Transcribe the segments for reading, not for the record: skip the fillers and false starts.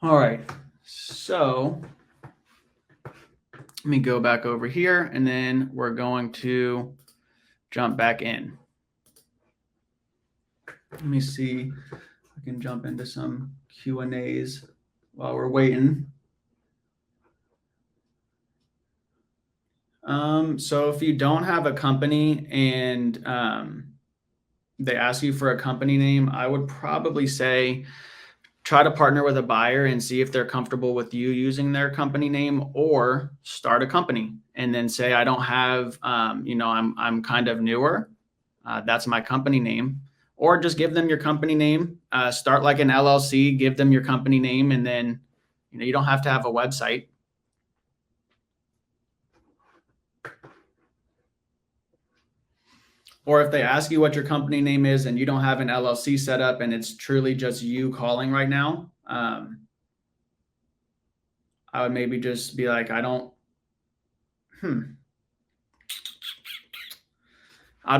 All right. So let me go back over here and then we're going to jump back in. Let me see if I can jump into some Q&As while we're waiting. So if you don't have a company and they ask you for a company name, I would probably say try to partner with a buyer and see if they're comfortable with you using their company name, or start a company and then say, I don't have, I'm kind of newer. That's my company name. Or just give them your company name, start like an LLC, give them your company name, and then, you don't have to have a website. Or if they ask you what your company name is and you don't have an LLC set up and it's truly just you calling right now, I would maybe just be like, I'd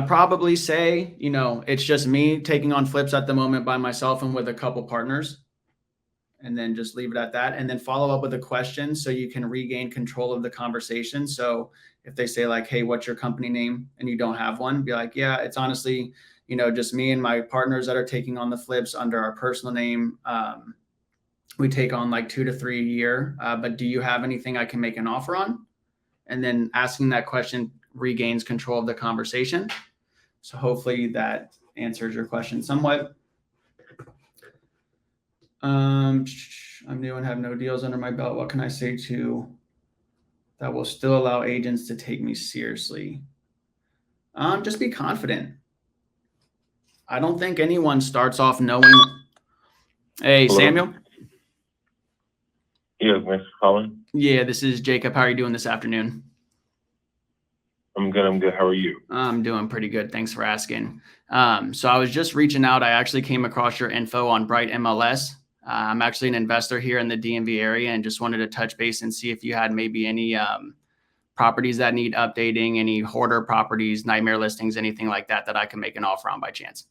probably say, it's just me taking on flips at the moment by myself and with a couple partners, and then just leave it at that. And then follow up with a question so you can regain control of the conversation. So if they say like, hey, what's your company name? And you don't have one, be like, yeah, it's honestly, just me and my partners that are taking on the flips under our personal name. We take on like 2 to 3 a year, but do you have anything I can make an offer on? And then asking that question regains control of the conversation. So hopefully that answers your question somewhat. I'm new and have no deals under my belt. What can I say that will still allow agents to take me seriously? Just be confident. I don't think anyone starts off knowing. Hey, hello? Samuel? Yeah, thanks for calling. Yeah, this is Jacob. How are you doing this afternoon? I'm good. How are you? I'm doing pretty good. Thanks for asking. So I was just reaching out. I actually came across your info on Bright MLS. I'm actually an investor here in the DMV area and just wanted to touch base and see if you had maybe any properties that need updating, any hoarder properties, nightmare listings, anything like that I can make an offer on by chance.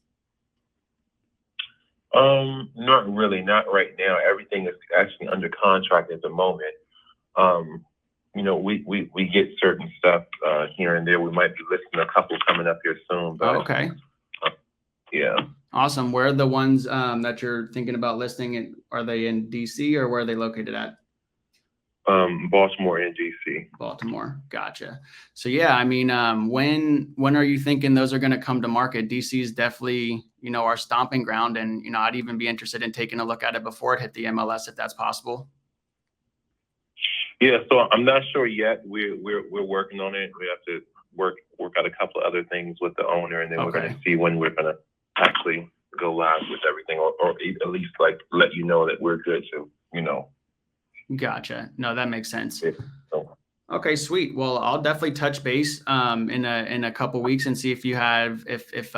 Not really, not right now. Everything is actually under contract at the moment. We get certain stuff here and there. We might be listing a couple coming up here soon. But, okay. Yeah. Awesome. Where are the ones that you're thinking about listing? Are they in DC or where are they located at? Baltimore and DC. Baltimore. Gotcha. So yeah, I mean, when are you thinking those are going to come to market? DC is definitely, our stomping ground, and I'd even be interested in taking a look at it before it hit the MLS if that's possible. Yeah, so I'm not sure yet. We're working on it. We have to work out a couple of other things with the owner, and then we're going to see when we're going to actually go live with everything, or at least like let you know that we're good to, Gotcha. No, that makes sense. Yeah. Okay, sweet. Well, I'll definitely touch base in a couple weeks and see if you have if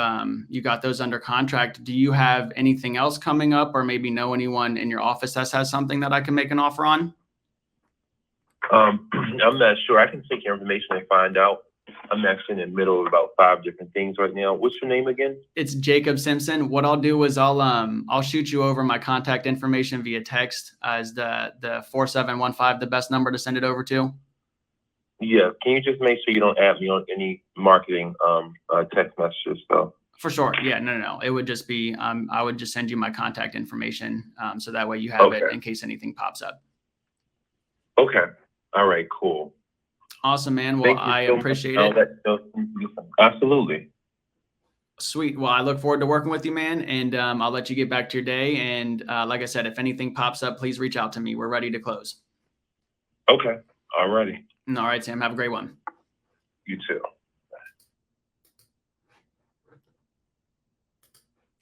you got those under contract. Do you have anything else coming up, or maybe know anyone in your office that has something that I can make an offer on? I'm not sure. I can take your information and find out. I'm actually in the middle of about 5 different things right now. What's your name again? It's Jacob Simpson. What I'll do is I'll shoot you over my contact information via text. Is the 4715 the best number to send it over to? Yeah. Can you just make sure you don't add me on any marketing text messages though? For sure. Yeah. No. It would just be I would just send you my contact information so that way you have it in case anything pops up. Okay. All right. Cool. Awesome, man. Well, I appreciate it. Absolutely. Sweet. Well, I look forward to working with you, man. And I'll let you get back to your day. And like I said, if anything pops up, please reach out to me. We're ready to close. Okay. All righty. All right, Sam. Have a great one. You too.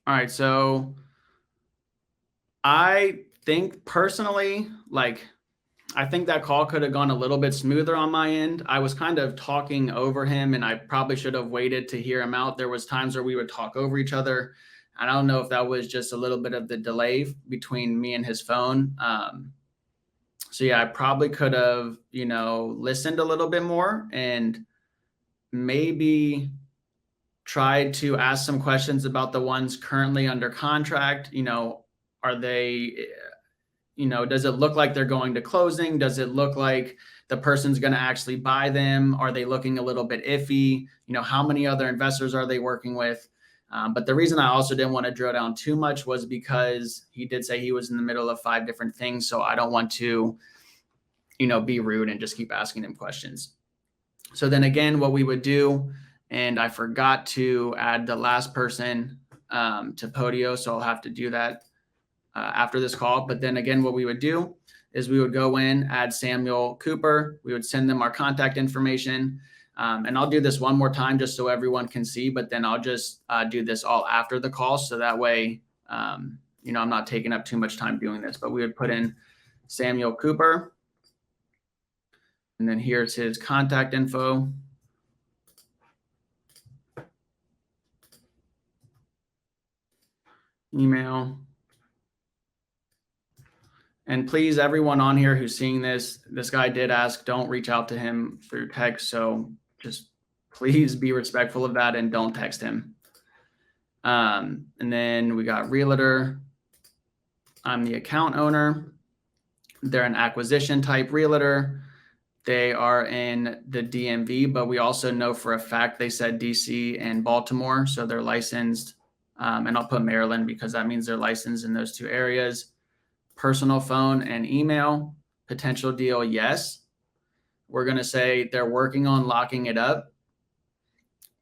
All right. So I think personally, I think that call could have gone a little bit smoother on my end. I was kind of talking over him, and I probably should have waited to hear him out. There was times where we would talk over each other. And I don't know if that was just a little bit of the delay between me and his phone. So yeah, I probably could have, listened a little bit more and maybe tried to ask some questions about the ones currently under contract. Are they... does it look like they're going to closing? Does it look like the person's going to actually buy them? Are they looking a little bit iffy? How many other investors are they working with? But the reason I also didn't want to drill down too much was because he did say he was in the middle of 5 different things. So I don't want to, be rude and just keep asking him questions. So then again, what we would do, and I forgot to add the last person to Podio, so I'll have to do that after this call. But then again, what we would do is we would go in, add Samuel Cooper. We would send them our contact information. And I'll do this one more time just so everyone can see, but then I'll just do this all after the call. So that way, I'm not taking up too much time doing this, but we would put in Samuel Cooper. And then here's his contact info. Email. And please, everyone on here who's seeing this guy did ask, don't reach out to him through text. So just please be respectful of that and don't text him. And then we got realtor. I'm the account owner. They're an acquisition type realtor. They are in the DMV, but we also know for a fact they said DC and Baltimore. So they're licensed. And I'll put Maryland because that means they're licensed in those 2 areas. Personal phone and email. Potential deal, yes. We're going to say they're working on locking it up.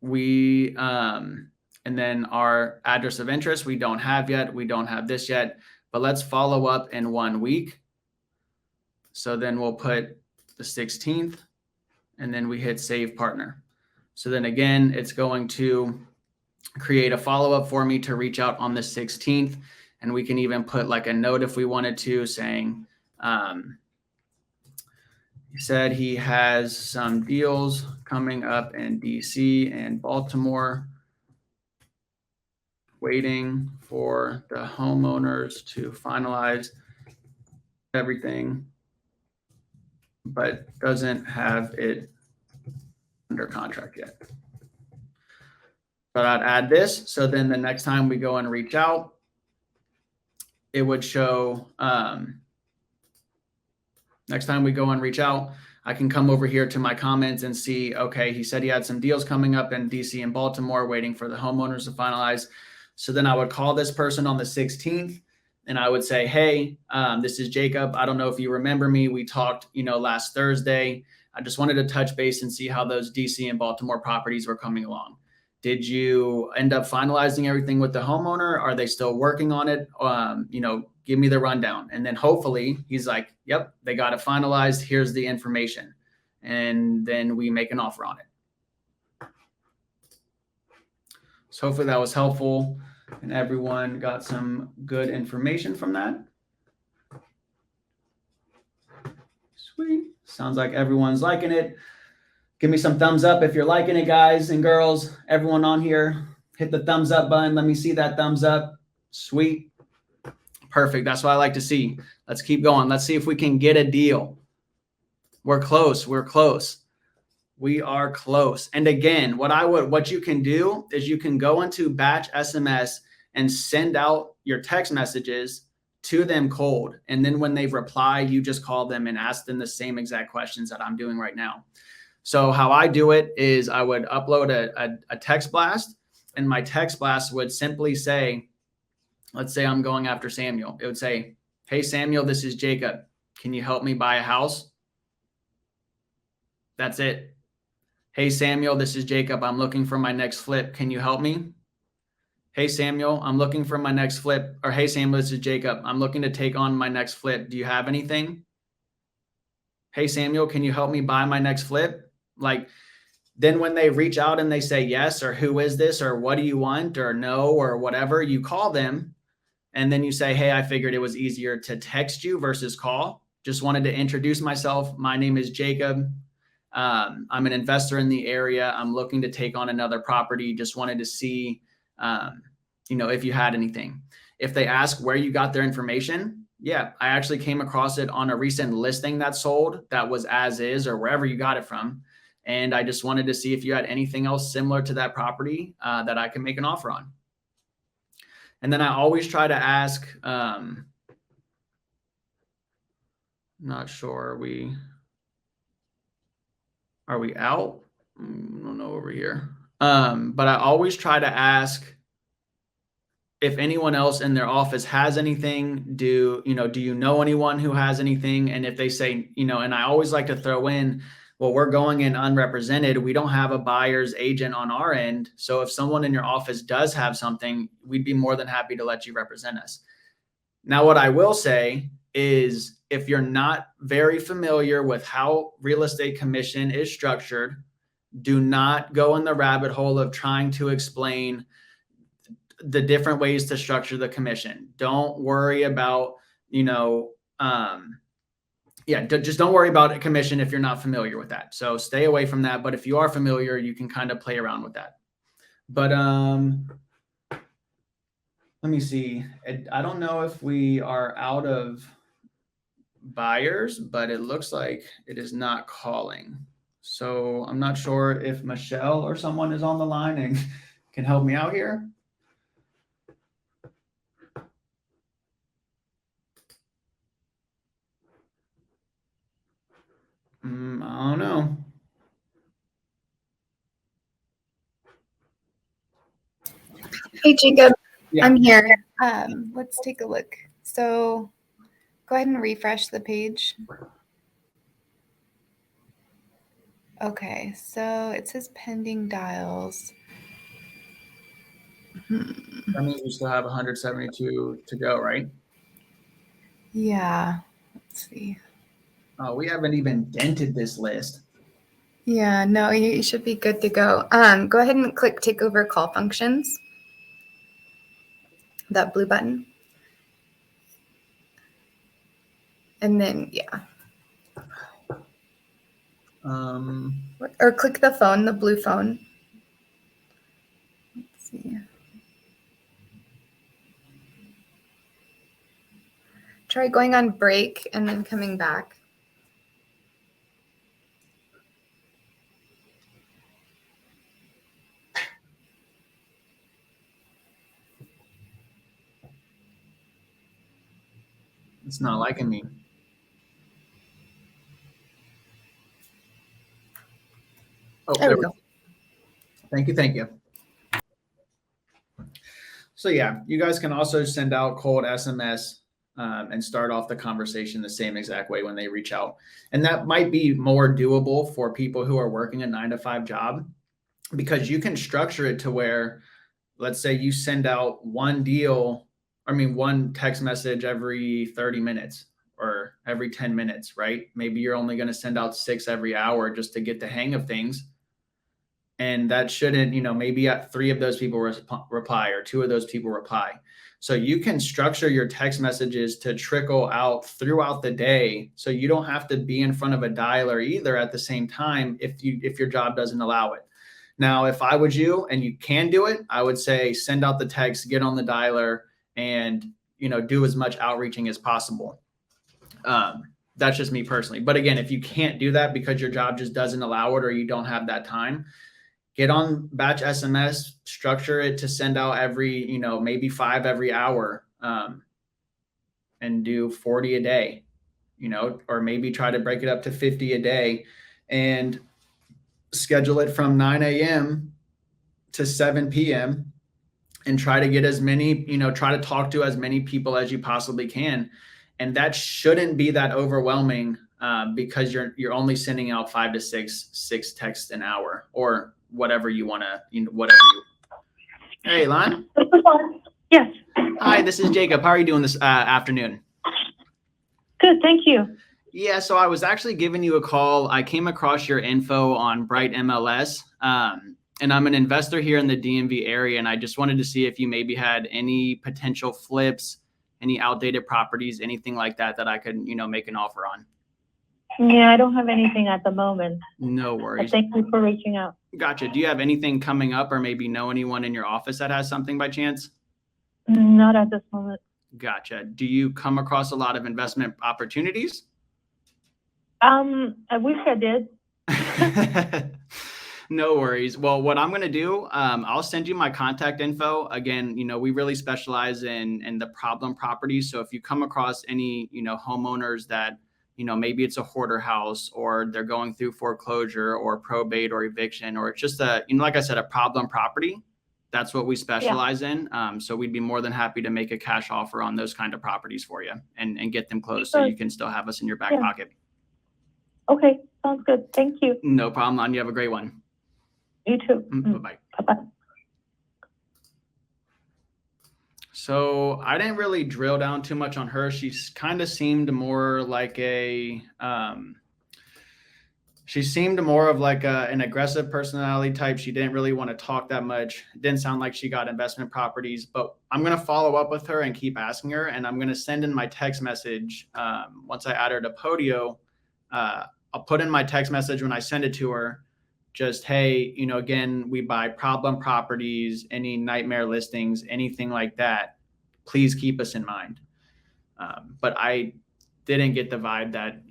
And then our address of interest, we don't have yet. We don't have this yet, but let's follow up in 1 week. So then we'll put the 16th and then we hit save partner. So then again, it's going to create a follow-up for me to reach out on the 16th. And we can even put like a note if we wanted to saying, he said he has some deals coming up in DC and Baltimore, waiting for the homeowners to finalize everything, but doesn't have it under contract yet. But I'd add this. So then the next time we go and reach out, it would show, next time we go and reach out, I can come over here to my comments and see, okay, he said he had some deals coming up in DC and Baltimore waiting for the homeowners to finalize. So then I would call this person on the 16th and I would say, hey, this is Jacob. I don't know if you remember me. We talked, last Thursday. I just wanted to touch base and see how those DC and Baltimore properties were coming along. Did you end up finalizing everything with the homeowner? Are they still working on it? Give me the rundown. And then hopefully he's like, yep, they got it finalized. Here's the information. And then we make an offer on it. So hopefully that was helpful and everyone got some good information from that. Sweet. Sounds like everyone's liking it. Give me some thumbs up if you're liking it, guys and girls. Everyone on here, hit the thumbs up button. Let me see that thumbs up. Sweet. Perfect. That's what I like to see. Let's keep going. Let's see if we can get a deal. We're close. We're close. We are close. And again, what you can do is you can go into batch SMS and send out your text messages to them cold. And then when they reply, you just call them and ask them the same exact questions that I'm doing right now. So how I do it is I would upload a text blast, and my text blast would simply say, let's say I'm going after Samuel. It would say, hey, Samuel, this is Jacob. Can you help me buy a house? That's it. Hey, Samuel, this is Jacob. I'm looking for my next flip. Can you help me? Hey, Samuel, I'm looking for my next flip. Or hey, Samuel, this is Jacob. I'm looking to take on my next flip. Do you have anything? Hey, Samuel, can you help me buy my next flip? Like, then when they reach out and they say yes, or who is this, or what do you want, or no, or whatever, you call them. And then you say, hey, I figured it was easier to text you versus call. Just wanted to introduce myself. My name is Jacob. I'm an investor in the area. I'm looking to take on another property. Just wanted to see, if you had anything. If they ask where you got their information, yeah, I actually came across it on a recent listing that sold that was as is, or wherever you got it from. And I just wanted to see if you had anything else similar to that property that I can make an offer on. And then I always try to ask, Not sure. Are we out? I don't know over here. But I always try to ask if anyone else in their office has anything. Do you know anyone who has anything? And if they say, and I always like to throw in, well, we're going in unrepresented. We don't have a buyer's agent on our end. So if someone in your office does have something, we'd be more than happy to let you represent us. Now, what I will say is if you're not very familiar with how real estate commission is structured, do not go in the rabbit hole of trying to explain the different ways to structure the commission. Don't worry about, just don't worry about a commission if you're not familiar with that. So stay away from that. But if you are familiar, you can kind of play around with that. But let me see. I don't know if we are out of buyers, but it looks like it is not calling. So I'm not sure if Michelle or someone is on the line and can help me out here. I don't know. Hey, Jacob, Yeah. I'm here. Let's take a look. So go ahead and refresh the page. Okay, so it says pending dials. That means we still have 172 to go, right? Yeah, let's see. Oh, we haven't even dented this list. Yeah, no, you should be good to go. Go ahead and click take over call functions. That blue button. And then, yeah. Or click the phone, the blue phone. Let's see. Try going on break and then coming back. It's not liking me. Oh, There we go. Thank you. So yeah, you guys can also send out cold SMS and start off the conversation the same exact way when they reach out. And that might be more doable for people who are working a 9-to-5 job, because you can structure it to where, let's say you send out one text message every 30 minutes or every 10 minutes, right? Maybe you're only going to send out 6 every hour just to get the hang of things. And that shouldn't, maybe 3 of those people reply or 2 of those people reply. So you can structure your text messages to trickle out throughout the day. So you don't have to be in front of a dialer either at the same time if your job doesn't allow it. Now, if I was you and you can do it, I would say send out the text, get on the dialer, and do as much outreaching as possible. That's just me personally. But again, if you can't do that because your job just doesn't allow it or you don't have that time, get on batch SMS, structure it to send out every, maybe 5 every hour, and do 40 a day, or maybe try to break it up to 50 a day and schedule it from 9 a.m. to 7 p.m. and try to get as many, try to talk to as many people as you possibly can. And that shouldn't be that overwhelming because you're only sending out 5 to 6 texts an hour or whatever you want to, whatever you. Hey, Lon. Yes. Hi, this is Jacob. How are you doing this afternoon? Good, thank you. Yeah, so I was actually giving you a call. I came across your info on Bright MLS, and I'm an investor here in the DMV area, and I just wanted to see if you maybe had any potential flips, any outdated properties, anything like that I could, make an offer on. Yeah, I don't have anything at the moment. No worries. But thank you for reaching out. Gotcha. Do you have anything coming up or maybe know anyone in your office that has something by chance? Not at this moment. Gotcha. Do you come across a lot of investment opportunities? I wish I did. No worries. Well, what I'm going to do, I'll send you my contact info. Again, we really specialize in the problem properties. So if you come across any, homeowners that maybe it's a hoarder house, or they're going through foreclosure or probate or eviction, or it's just like I said, a problem property. That's what we specialize in. So we'd be more than happy to make a cash offer on those kind of properties for you and get them closed so you can still have us in your back pocket. Okay, sounds good. Thank you. No problem, Lon. You have a great one. You too. Bye-bye. Bye-bye. So I didn't really drill down too much on her. She kind of seemed more like an aggressive personality type. She didn't really want to talk that much. It didn't sound like she got investment properties, but I'm going to follow up with her and keep asking her. And I'm going to send in my text message. Once I add her to Podio, I'll put in my text message when I send it to her. Just, hey, again, we buy problem properties, any nightmare listings, anything like that. Please keep us in mind. But I didn't get the vibe that,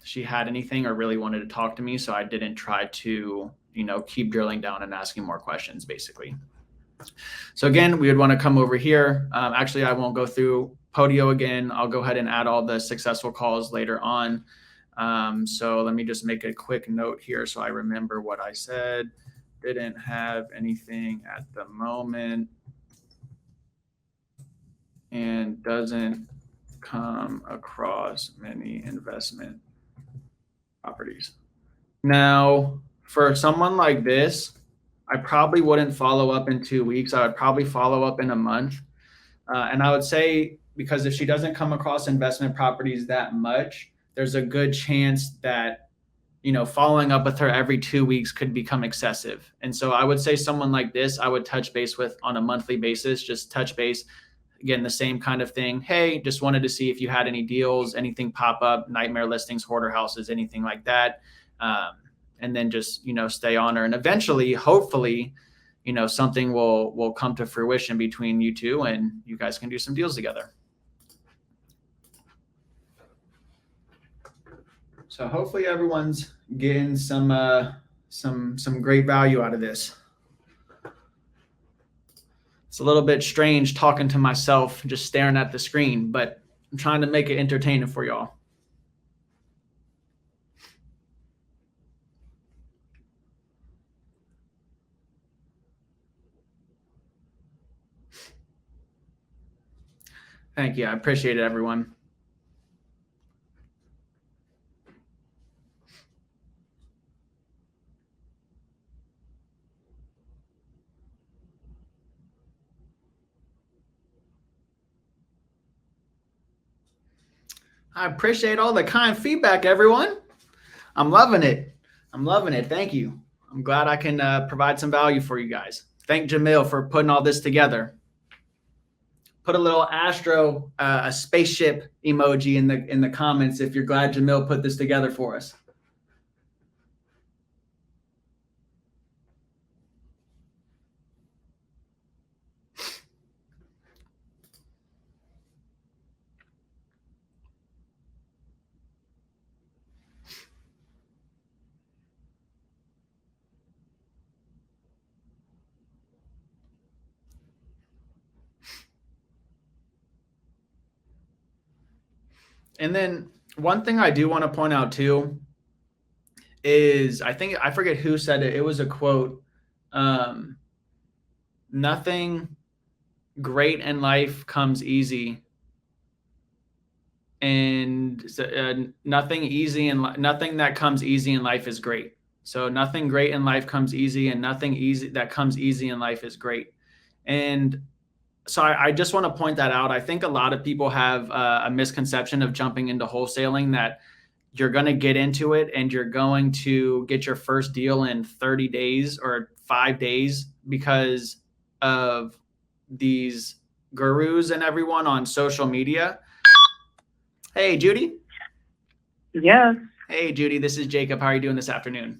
she had anything or really wanted to talk to me. So I didn't try to, keep drilling down and asking more questions, basically. So again, we would want to come over here. Actually, I won't go through Podio again. I'll go ahead and add all the successful calls later on. So let me just make a quick note here so I remember what I said. Didn't have anything at the moment and doesn't come across many investment properties. Now, for someone like this, I probably wouldn't follow up in 2 weeks. I would probably follow up in a month. And I would say, because if she doesn't come across investment properties that much, there's a good chance that, following up with her every 2 weeks could become excessive. And so I would say someone like this, I would touch base with on a monthly basis, just touch base. Again, the same kind of thing. Hey, just wanted to see if you had any deals, anything pop up, nightmare listings, hoarder houses, anything like that. And then just, stay on her. And eventually, hopefully, something will come to fruition between you two and you guys can do some deals together. So hopefully everyone's getting some great value out of this. It's a little bit strange talking to myself, just staring at the screen, but I'm trying to make it entertaining for y'all. Thank you. I appreciate it, everyone. I appreciate all the kind feedback, everyone. I'm loving it. I'm loving it. Thank you. I'm glad I can provide some value for you guys. Thank Jamil for putting all this together. Put a little Astro, a spaceship emoji in the comments if you're glad Jamil put this together for us. And then one thing I do want to point out too is, I forget who said it. It was a quote. Nothing great in life comes easy, and nothing that comes easy in life is great. So nothing great in life comes easy, and nothing easy that comes easy in life is great. And so I just want to point that out. I think a lot of people have a misconception of jumping into wholesaling, that you're going to get into it and you're going to get your first deal in 30 days or 5 days because of these gurus and everyone on social media. Hey, Judy. Yes, Hey, Judy, this is Jacob. How are you doing this afternoon?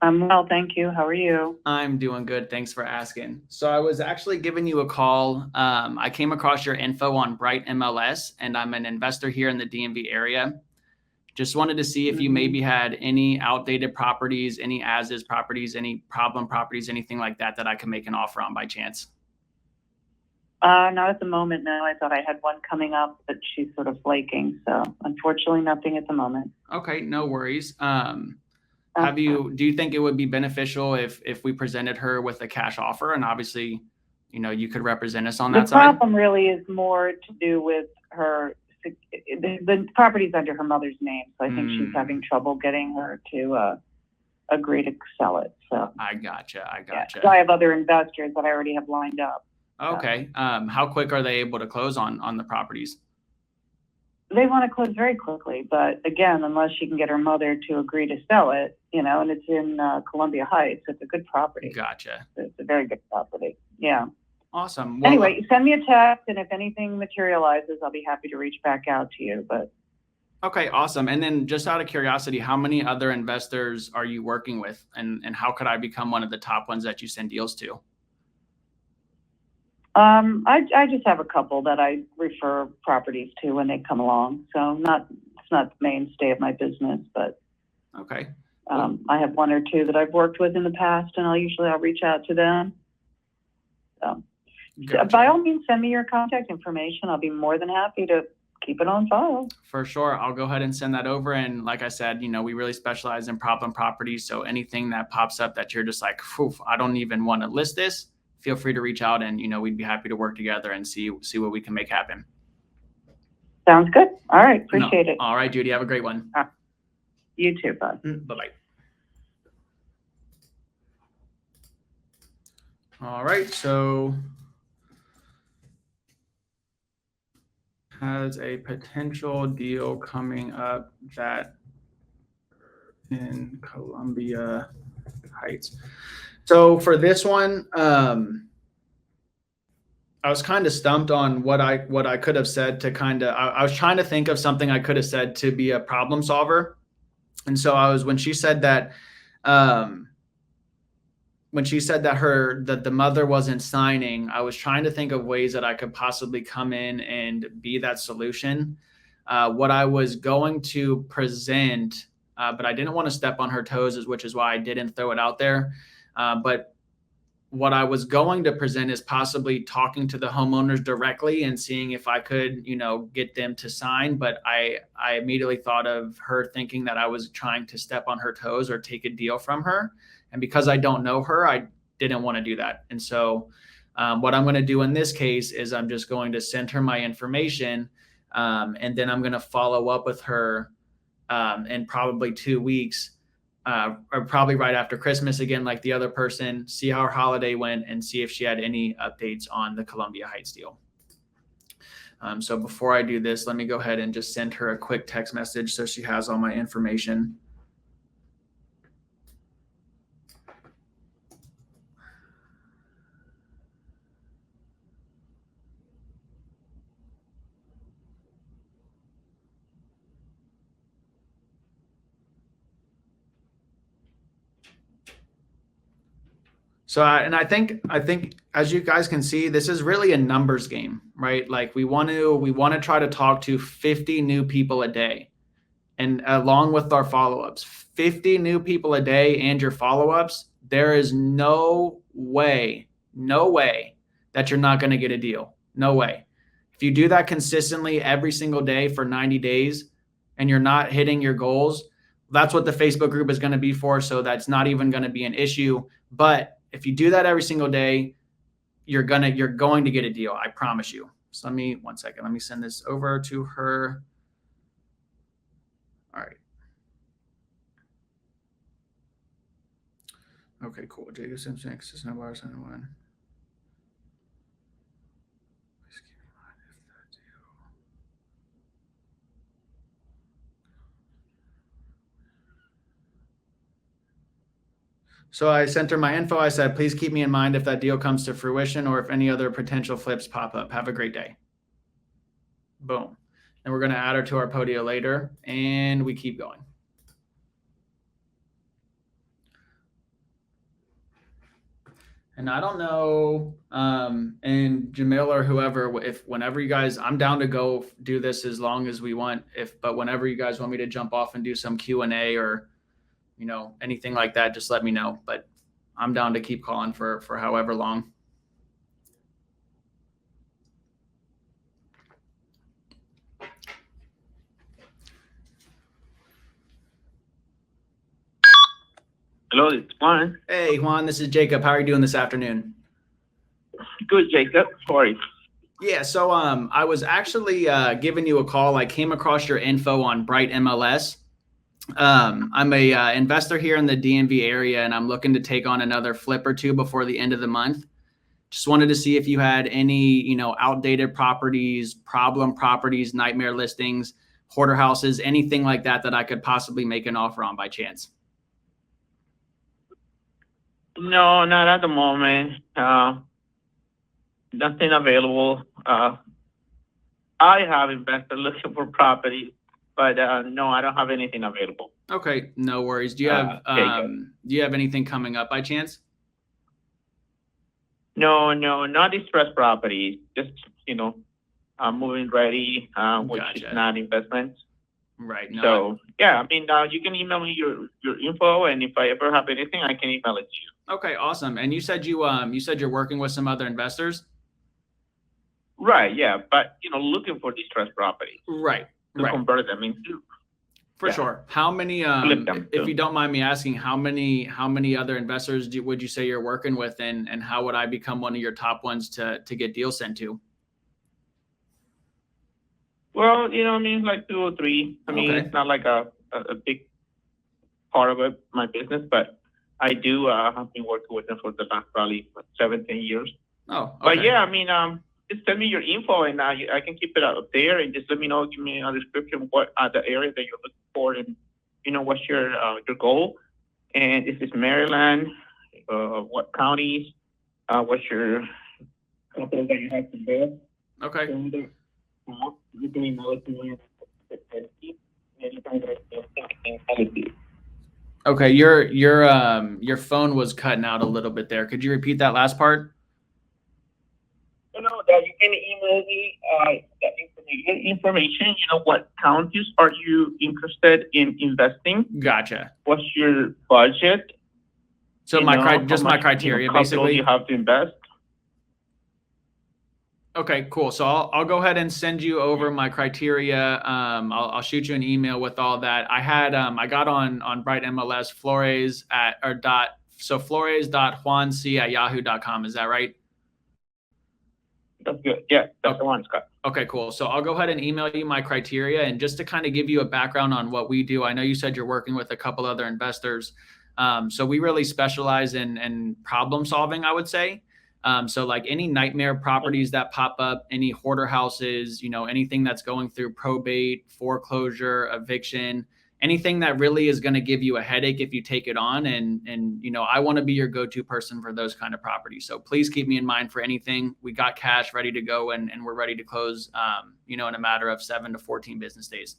I'm well, thank you. How are you? I'm doing good. Thanks for asking. So I was actually giving you a call. I came across your info on Bright MLS, and I'm an investor here in the DMV area. Just wanted to see if you maybe had any outdated properties, any as-is properties, any problem properties, anything like that I could make an offer on by chance. Not at the moment, no. I thought I had one coming up, but she's sort of flaking. So unfortunately, nothing at the moment. Okay, no worries. Okay. Do you think it would be beneficial if we presented her with a cash offer, and obviously, you could represent us on The that side? problem really is more to do with her, the property's under her mother's name. So I think she's having trouble getting her to agree to sell it. So I gotcha. yeah, 'cause I have other investors that I already have lined up. Okay. How quick are they able to close on the properties? They want to close very quickly, but again, unless she can get her mother to agree to sell it, and it's in Columbia Heights. It's a good property. Gotcha. It's a very good property. Yeah. Awesome. Well, Anyway, send me a text, and if anything materializes, I'll be happy to reach back out to you. But okay, awesome. And then just out of curiosity, how many other investors are you working with, and how could I become one of the top ones that you send deals to? I just have a couple that I refer properties to when they come along. So it's not the mainstay of my business, but Okay. I have one or two that I've worked with in the past, and I'll reach out to them. So Gotcha. by all means, send me your contact information. I'll be more than happy to keep it on file. For sure. I'll go ahead and send that over. And like I said, we really specialize in problem properties. So anything that pops up that you're just like, phew, I don't even want to list this, feel free to reach out, and, we'd be happy to work together and see what we can make happen. Sounds good. All right. Appreciate it. All right, Judy. Have a great one. You too, bud. Bye-bye. All right. So has a potential deal coming up that in Columbia Heights. So for this one, I was kind of stumped on what I could have said to I was trying to think of something I could have said to be a problem solver. And so when she said that the mother wasn't signing, I was trying to think of ways that I could possibly come in and be that solution. What I was going to present, but I didn't want to step on her toes, which is why I didn't throw it out there. But what I was going to present is possibly talking to the homeowners directly and seeing if I could, get them to sign. But I immediately thought of her thinking that I was trying to step on her toes or take a deal from her. And because I don't know her, I didn't want to do that. And so what I'm going to do in this case is I'm just going to send her my information. And then I'm going to follow up with her in probably 2 weeks. Or probably right after Christmas again, like the other person, see how her holiday went and see if she had any updates on the Columbia Heights deal. So before I do this, let me go ahead and just send her a quick text message so she has all my information. So, I think as you guys can see, this is really a numbers game, right? Like we want to try to talk to 50 new people a day, and along with our follow-ups, 50 new people a day and your follow-ups, there is no way that you're not going to get a deal. No way. If you do that consistently every single day for 90 days and you're not hitting your goals, that's what the Facebook group is going to be for. So that's not even going to be an issue. But if you do that every single day, you're going to get a deal. I promise you. So one second. Let me send this over to her. All right. Okay, cool. Jacob Simpson, consistent buyers, 1. So I sent her my info. I said, please keep me in mind if that deal comes to fruition or if any other potential flips pop up. Have a great day. Boom. And we're going to add her to our Podio later, and we keep going. And I don't know, and Jamil or whoever, whenever you guys, I'm down to go do this as long as we want. But whenever you guys want me to jump off and do some Q&A or anything like that, just let me know. But I'm down to keep calling for however long. Hello, it's Juan. Hey, Juan, this is Jacob. How are you doing this afternoon? Good, Jacob. Sorry. Yeah, so I was actually giving you a call. I came across your info on Bright MLS. I'm a investor here in the DMV area, and I'm looking to take on another flip or two before the end of the month. Just wanted to see if you had any, outdated properties, problem properties, nightmare listings, hoarder houses, anything like that that I could possibly make an offer on by chance. No, not at the moment. Nothing available. I have invested looking for property, but no, I don't have anything available. Okay, no worries. Do you have anything coming up by chance? No, not distressed property. Just moving ready, which is Gotcha. not investment. Right. No, So yeah, I mean, you can email me your info, and if I ever have anything, I can email it to you. okay, awesome. And you said you're working with some other investors? Right. Yeah, but looking for distressed property Right. to Right. convert them into. For Yeah. sure. How many, Flip them, if too. you don't mind me asking, how many other investors would you say you're working with, and how would I become one of your top ones to get deals sent to? Well, like 2 or 3. I mean, Okay. it's not like a big part of my business, but I do have been working with them for the last probably 17 years. Oh, okay. But yeah, I mean, just send me your info, and I can keep it out there, and just let me know, give me a description what the area that you're looking for, and what's your goal, and if it's Maryland, what counties, what's your capital that you have to build. Okay. You can email it to me. Okay. Your phone was cutting out a little bit there. Could you repeat that last part? That you can email me that information. What counties are you interested in investing? Gotcha. What's your budget? So my criteria, capital basically. you have to invest. Okay, cool. So I'll go ahead and send you over my criteria. I'll shoot you an email with all that. I got on Bright MLS flores.juanc@yahoo.com. Is that right? That's good. Yeah, that's the one, Scott. Okay, cool. So I'll go ahead and email you my criteria, and just to kind of give you a background on what we do. I know you said you're working with a couple other investors. So we really specialize in problem solving, I would say. So like any nightmare properties that pop up, any hoarder houses, anything that's going through probate, foreclosure, eviction, anything that really is going to give you a headache if you take it on. And I want to be your go-to person for those kind of properties. So please keep me in mind for anything. We got cash ready to go, and we're ready to close, in a matter of 7 to 14 business days.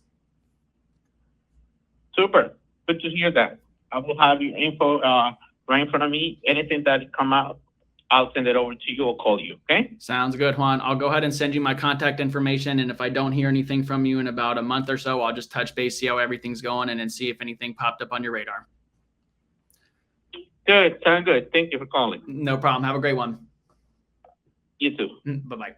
Super. Good to hear that. I will have your info right in front of me. Anything that come out, I'll send it over to you or call you. Okay. Sounds good, Juan. I'll go ahead and send you my contact information. And if I don't hear anything from you in about a month or so, I'll just touch base, see how everything's going, and then see if anything popped up on your radar. Good. Sound good. Thank you for calling. No problem. Have a great one. You too. Bye-bye.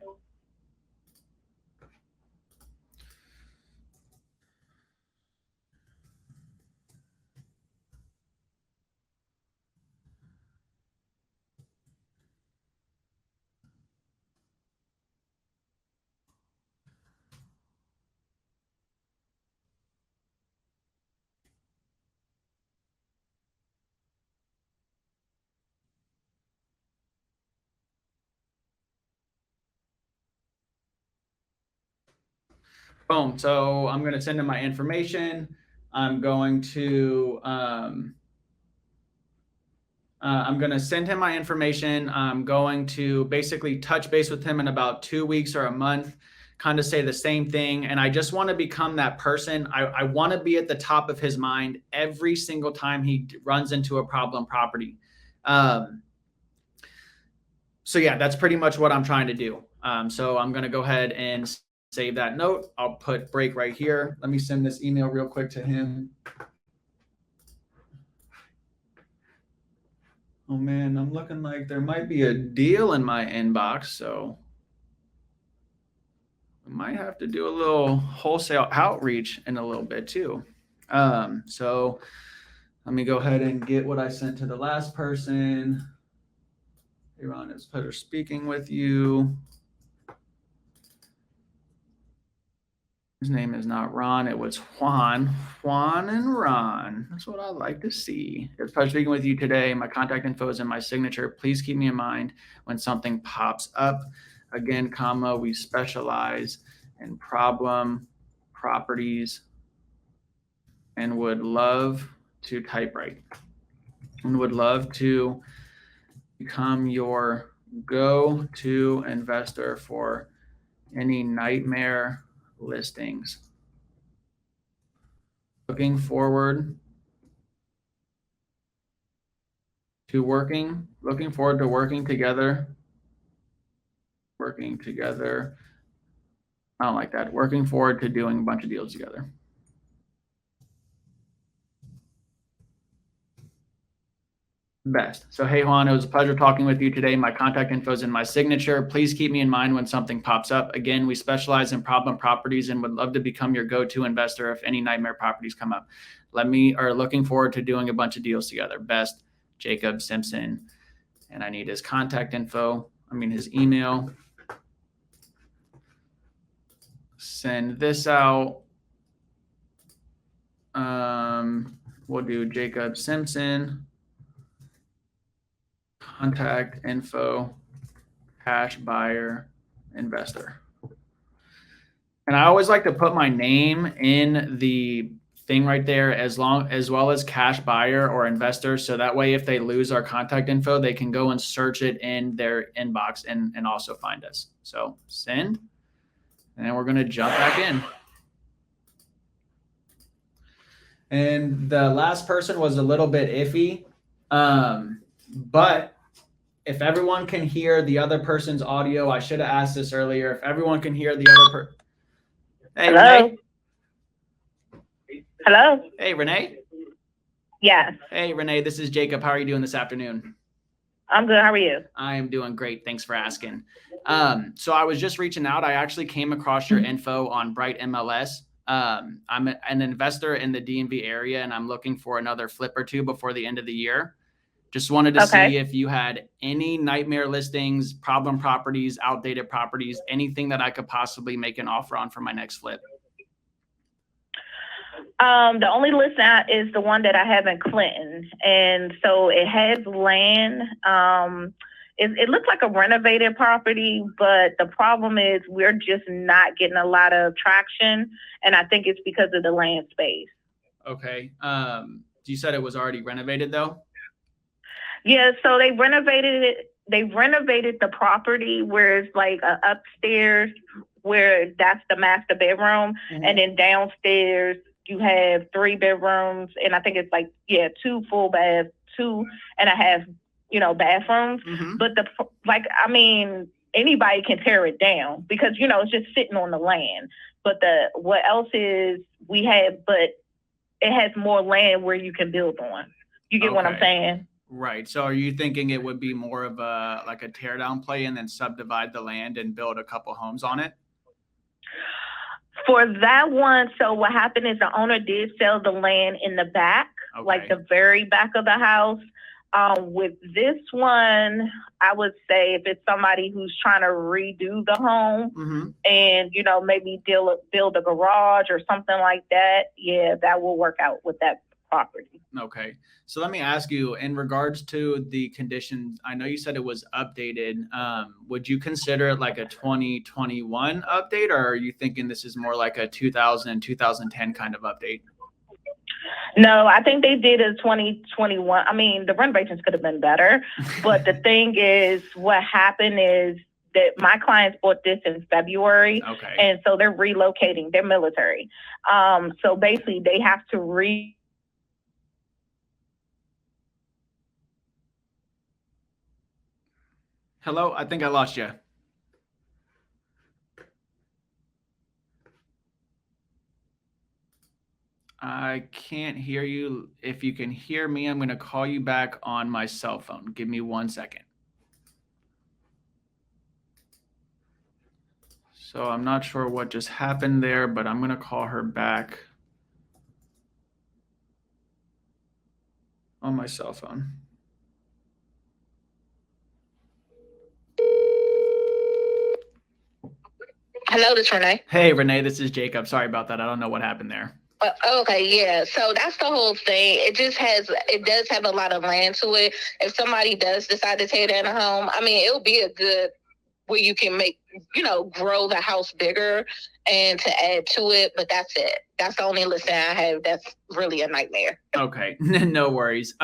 Boom. So I'm going to send him my information. I'm going to send him my information. I'm going to basically touch base with him in about 2 weeks or a month, kind of say the same thing. And I just want to become that person. I want to be at the top of his mind every single time he runs into a problem property. So yeah, that's pretty much what I'm trying to do. So I'm going to go ahead and save that note. I'll put break right here. Let me send this email real quick to him. Oh man, I'm looking like there might be a deal in my inbox, so we might have to do a little wholesale outreach in a little bit too. So Let me go ahead and get what I sent to the last person. Hey, Ron, it's a pleasure speaking with you. His name is not Ron, it was Juan. Juan and Ron. That's what I like to see. It's a pleasure speaking with you today. My contact info is in my signature. Please keep me in mind when something pops up. Again, comma, we specialize in problem properties and would love to typewrite and would love to become your go-to investor for any nightmare listings. Looking forward to working together. I don't like that. Working forward to doing a bunch of deals together. Best. So, hey, Juan, it was a pleasure talking with you today. My contact info is in my signature. Please keep me in mind when something pops up. Again, we specialize in problem properties and would love to become your go-to investor if any nightmare properties come up. Looking forward to doing a bunch of deals together. Best, Jacob Simpson. And I need his contact info. His email. Send this out. We'll do Jacob Simpson. Contact info, cash buyer, investor. And I always like to put my name in the thing right there as well as cash buyer or investor. So that way, if they lose our contact info, they can go and search it in their inbox and also find us. So send, and then we're going to jump back in. And the last person was a little bit iffy. But if everyone can hear the other person's audio, I should have asked this earlier. If everyone can hear the other person. Hey, Hello? Renee. Hello? Hey, Renee. Yes, Hey, Renee, this is Jacob. How are you doing this afternoon? I'm good. How are you? I am doing great. Thanks for asking. So I was just reaching out. I actually came across your info on Bright MLS. I'm an investor in the DMV area, and I'm looking for another flip or two before the end of the year. Just wanted to see if you had any nightmare listings, problem properties, outdated properties, anything that I could possibly make an offer on for my next flip. The only list out is the one that I have in Clinton. And so it has land. It looks like a renovated property, but the problem is we're just not getting a lot of traction. And I think it's because of the land space. Okay. You said it was already renovated though? Yeah, so they renovated it. They renovated the property where it's like upstairs, where that's the master bedroom, and then downstairs you have 3 bedrooms, and I think it's like 2 full baths, 2.5, bathrooms. But anybody can tear it down because it's just sitting on the land. But what else is we have? But it has more land where you can build on. You get what I'm saying? Right. So are you thinking it would be more of a tear down play and then subdivide the land and build a couple homes on it? For that one, so what happened is the owner did sell the land in the back, like the very back of the house. With this one, I would say if it's somebody who's trying to redo the home and, maybe build a garage or something like that, that will work out with that property. Okay. So let me ask you, in regards to the conditions, I know you said it was updated. Would you consider it like a 2021 update, or are you thinking this is more like a 2000, 2010 kind of update? No, I think they did a 2021. The renovations could have been better. But the thing is, what happened is that my clients bought this in February. Okay. And so they're relocating. They're military. So basically, they have to Hello, I think I lost you. I can't hear you. If you can hear me, I'm going to call you back on my cell phone. Give me 1 second. So I'm not sure what just happened there, but I'm going to call her back. on my cell phone. Hello, this is Renee. Hey, Renee, this is Jacob. Sorry about that. I don't know what happened there. Okay, yeah. So that's the whole thing. It does have a lot of land to it. If somebody does decide to tear down a home, I mean, it'll be a good where you can make, grow the house bigger and to add to it. But that's it. That's the only listing I have. That's really a nightmare. Okay, no worries.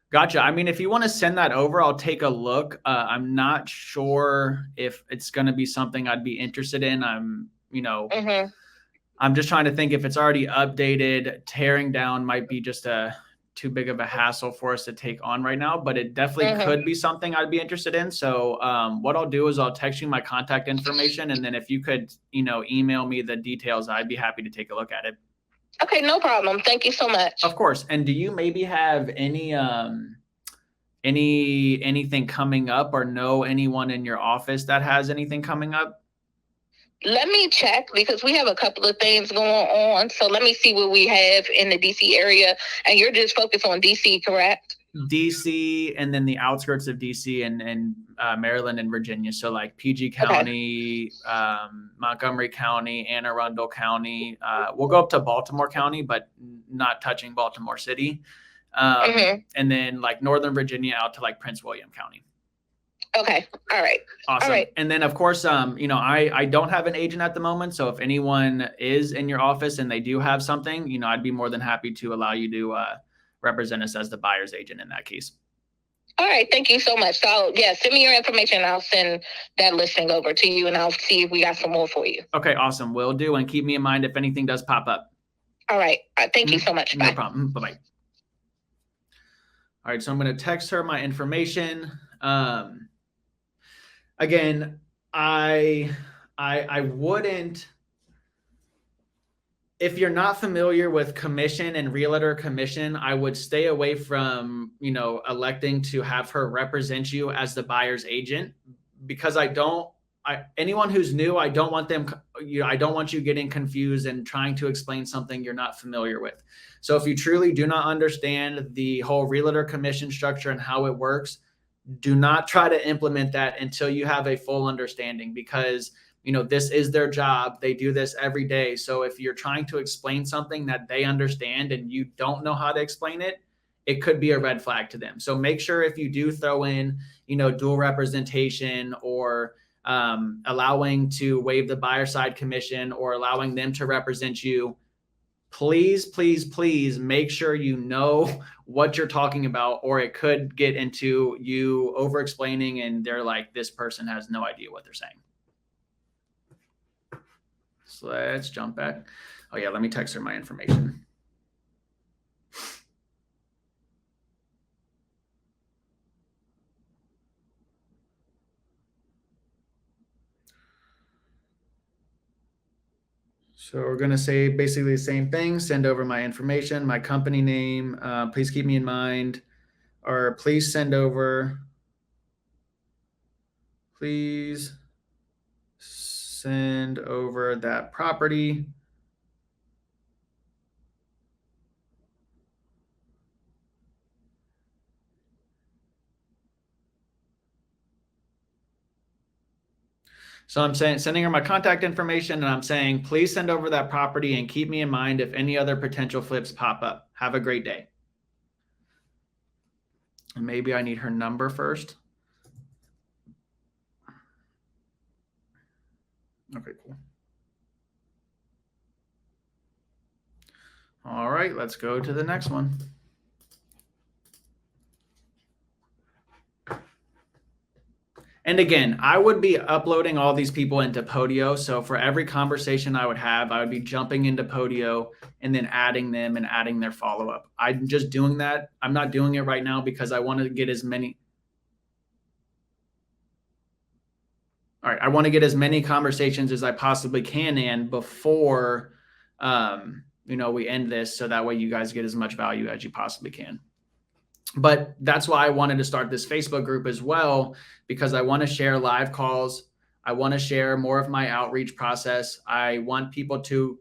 Gotcha. I mean, if you want to send that over, I'll take a look. I'm not sure if it's going to be something I'd be interested in. I'm just trying to think if it's already updated. Tearing down might be just too big of a hassle for us to take on right now, but it definitely could be something I'd be interested in. So what I'll do is I'll text you my contact information. And then if you could, email me the details, I'd be happy to take a look at it. Okay, no problem. Thank you so much. Of course. And do you maybe have anything coming up or know anyone in your office that has anything coming up? Let me check because we have a couple of things going on. So let me see what we have in the DC area. And you're just focused on DC, correct? DC and then the outskirts of DC and Maryland and Virginia. So like PG County, Montgomery County, Anne Arundel County. We'll go up to Baltimore County, but not touching Baltimore City. And then like Northern Virginia out to like Prince William County. Okay. All right. Awesome. All right. And then of course, I don't have an agent at the moment. So if anyone is in your office and they do have something, I'd be more than happy to allow you to represent us as the buyer's agent in that case. All right. Thank you so much. So send me your information. I'll send that listing over to you and I'll see if we got some more for you. Okay. Awesome. Will do. And keep me in mind if anything does pop up. All right. Thank you so much. Bye. No problem. Bye-bye. All right. So I'm going to text her my information. Again, I wouldn't, if you're not familiar with commission and realtor commission, I would stay away from, electing to have her represent you as the buyer's agent, because anyone who's new, I don't want you getting confused and trying to explain something you're not familiar with. So if you truly do not understand the whole realtor commission structure and how it works, do not try to implement that until you have a full understanding, because this is their job. They do this every day. So if you're trying to explain something that they understand and you don't know how to explain it, it could be a red flag to them. So make sure if you do throw in, dual representation or allowing to waive the buyer side commission or allowing them to represent you, please, please, please make sure you know what you're talking about, or it could get into you over explaining and they're like, this person has no idea what they're saying. So let's jump back. Oh yeah, let me text her my information. So we're going to say basically the same thing. Send over my information, my company name. Please keep me in mind, or please send over. Please send over that property. So I'm sending her my contact information, and I'm saying, please send over that property and keep me in mind if any other potential flips pop up. Have a great day. And maybe I need her number first. Okay, cool. All right, let's go to the next one. And again, I would be uploading all these people into Podio. So for every conversation I would have, I would be jumping into Podio and then adding them and adding their follow-up. I'm just doing that. I'm not doing it right now because I want to get as many. All right. I want to get as many conversations as I possibly can in before, we end this. So that way you guys get as much value as you possibly can. But that's why I wanted to start this Facebook group as well, because I want to share live calls. I want to share more of my outreach process. I want people to,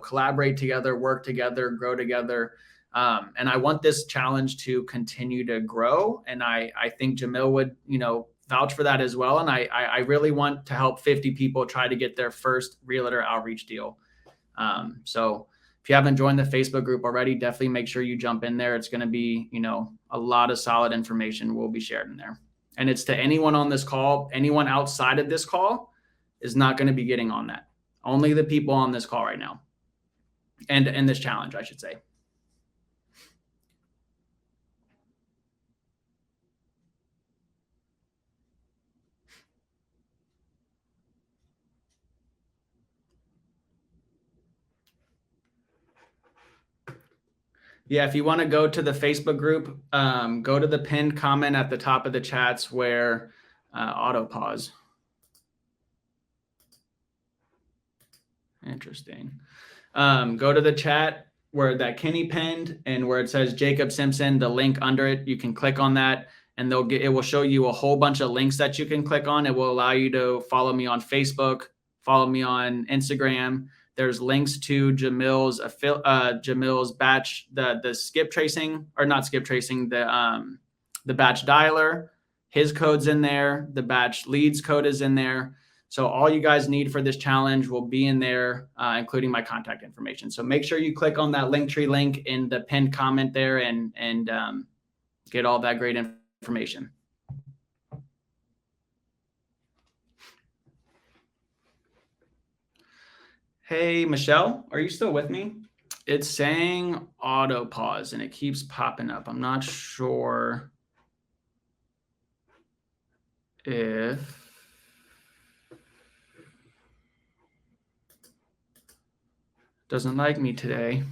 collaborate together, work together, grow together. And I want this challenge to continue to grow. And I think Jamil would, vouch for that as well. And I really want to help 50 people try to get their first realtor outreach deal. So if you haven't joined the Facebook group already, definitely make sure you jump in there. It's going to be, a lot of solid information will be shared in there. And it's to anyone on this call. Anyone outside of this call is not going to be getting on that. Only the people on this call right now. And in this challenge, I should say. Yeah, if you want to go to the Facebook group, go to the pinned comment at the top of the chats where auto pause. Interesting. Go to the chat where that Kenny pinned and where it says Jacob Simpson, the link under it, you can click on that and it will show you a whole bunch of links that you can click on. It will allow you to follow me on Facebook, follow me on Instagram. There's links to Jamil's batch, the skip tracing, or not skip tracing, the batch dialer. His code's in there. The batch leads code is in there. So all you guys need for this challenge will be in there, including my contact information. So make sure you click on that Linktree link in the pinned comment there and get all that great information. Hey, Michelle, are you still with me? It's saying auto pause and it keeps popping up. I'm not sure if doesn't like me today.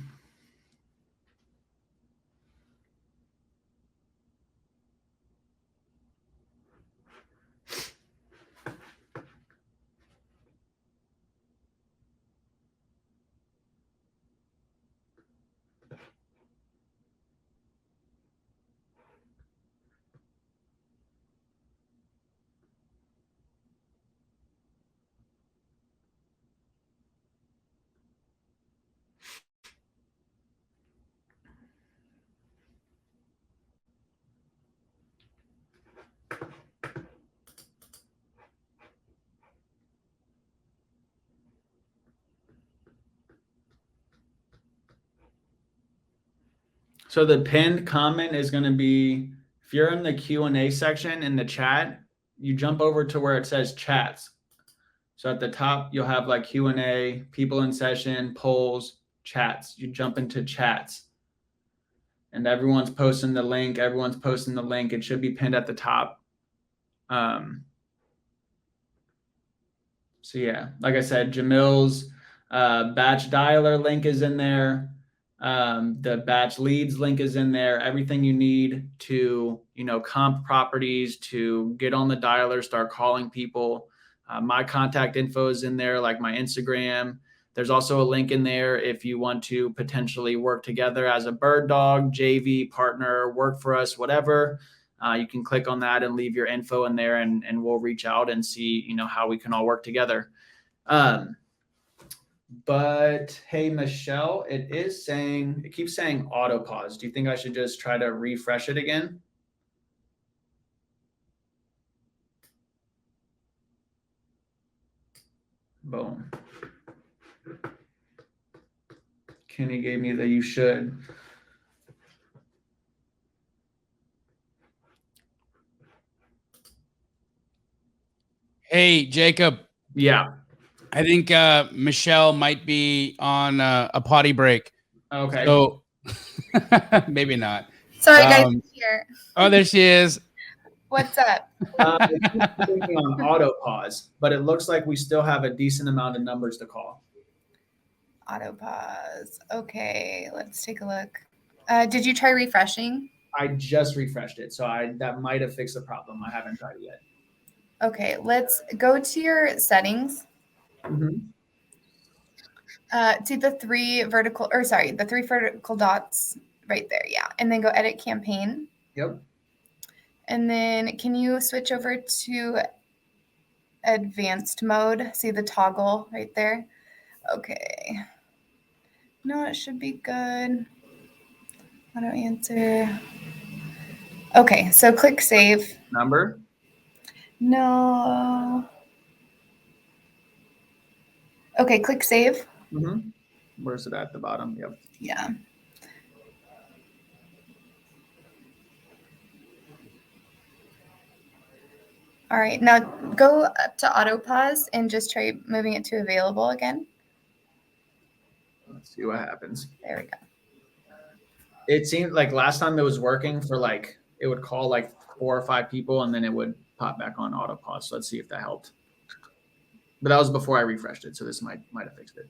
So the pinned comment is going to be, if you're in the Q&A section in the chat, you jump over to where it says chats. So at the top, you'll have like Q&A, people in session, polls, chats. You jump into chats. And everyone's posting the link. It should be pinned at the top. So yeah, like I said, Jamil's batch dialer link is in there. The batch leads link is in there. Everything you need to, comp properties, to get on the dialer, start calling people. My contact info is in there, like my Instagram. There's also a link in there if you want to potentially work together as a bird dog, JV, partner, work for us, whatever. You can click on that and leave your info in there and we'll reach out and see, how we can all work together. But hey, Michelle, it keeps saying auto pause. Do you think I should just try to refresh it again? Boom. Kenny gave me the you should. Hey, Jacob. Yeah. I think Michelle might be on a potty break. Okay. So maybe not. Sorry, guys. I'm here. Oh, there she is. What's up? It's thinking on auto pause, but it looks like we still have a decent amount of numbers to call. Auto pause. Okay, let's take a look. Did you try refreshing? I just refreshed it, so that might have fixed the problem. I haven't tried it yet. Okay, let's go to your settings. Mm-hmm. To the three vertical dots right there. Yeah. And then go edit campaign. Yep. And then can you switch over to advanced mode? See the toggle right there? Okay. No, it should be good. Auto answer. Okay, so click save. Number? No. Okay, click save. Mm-hmm. Where's it at the bottom? Yep. Yeah. All right, now go up to auto pause and just try moving it to available again. Let's see what happens. There we go. It seemed like last time it was working for like, it would call like 4 or 5 people and then it would pop back on auto pause. So let's see if that helped. But that was before I refreshed it. So this might have fixed it.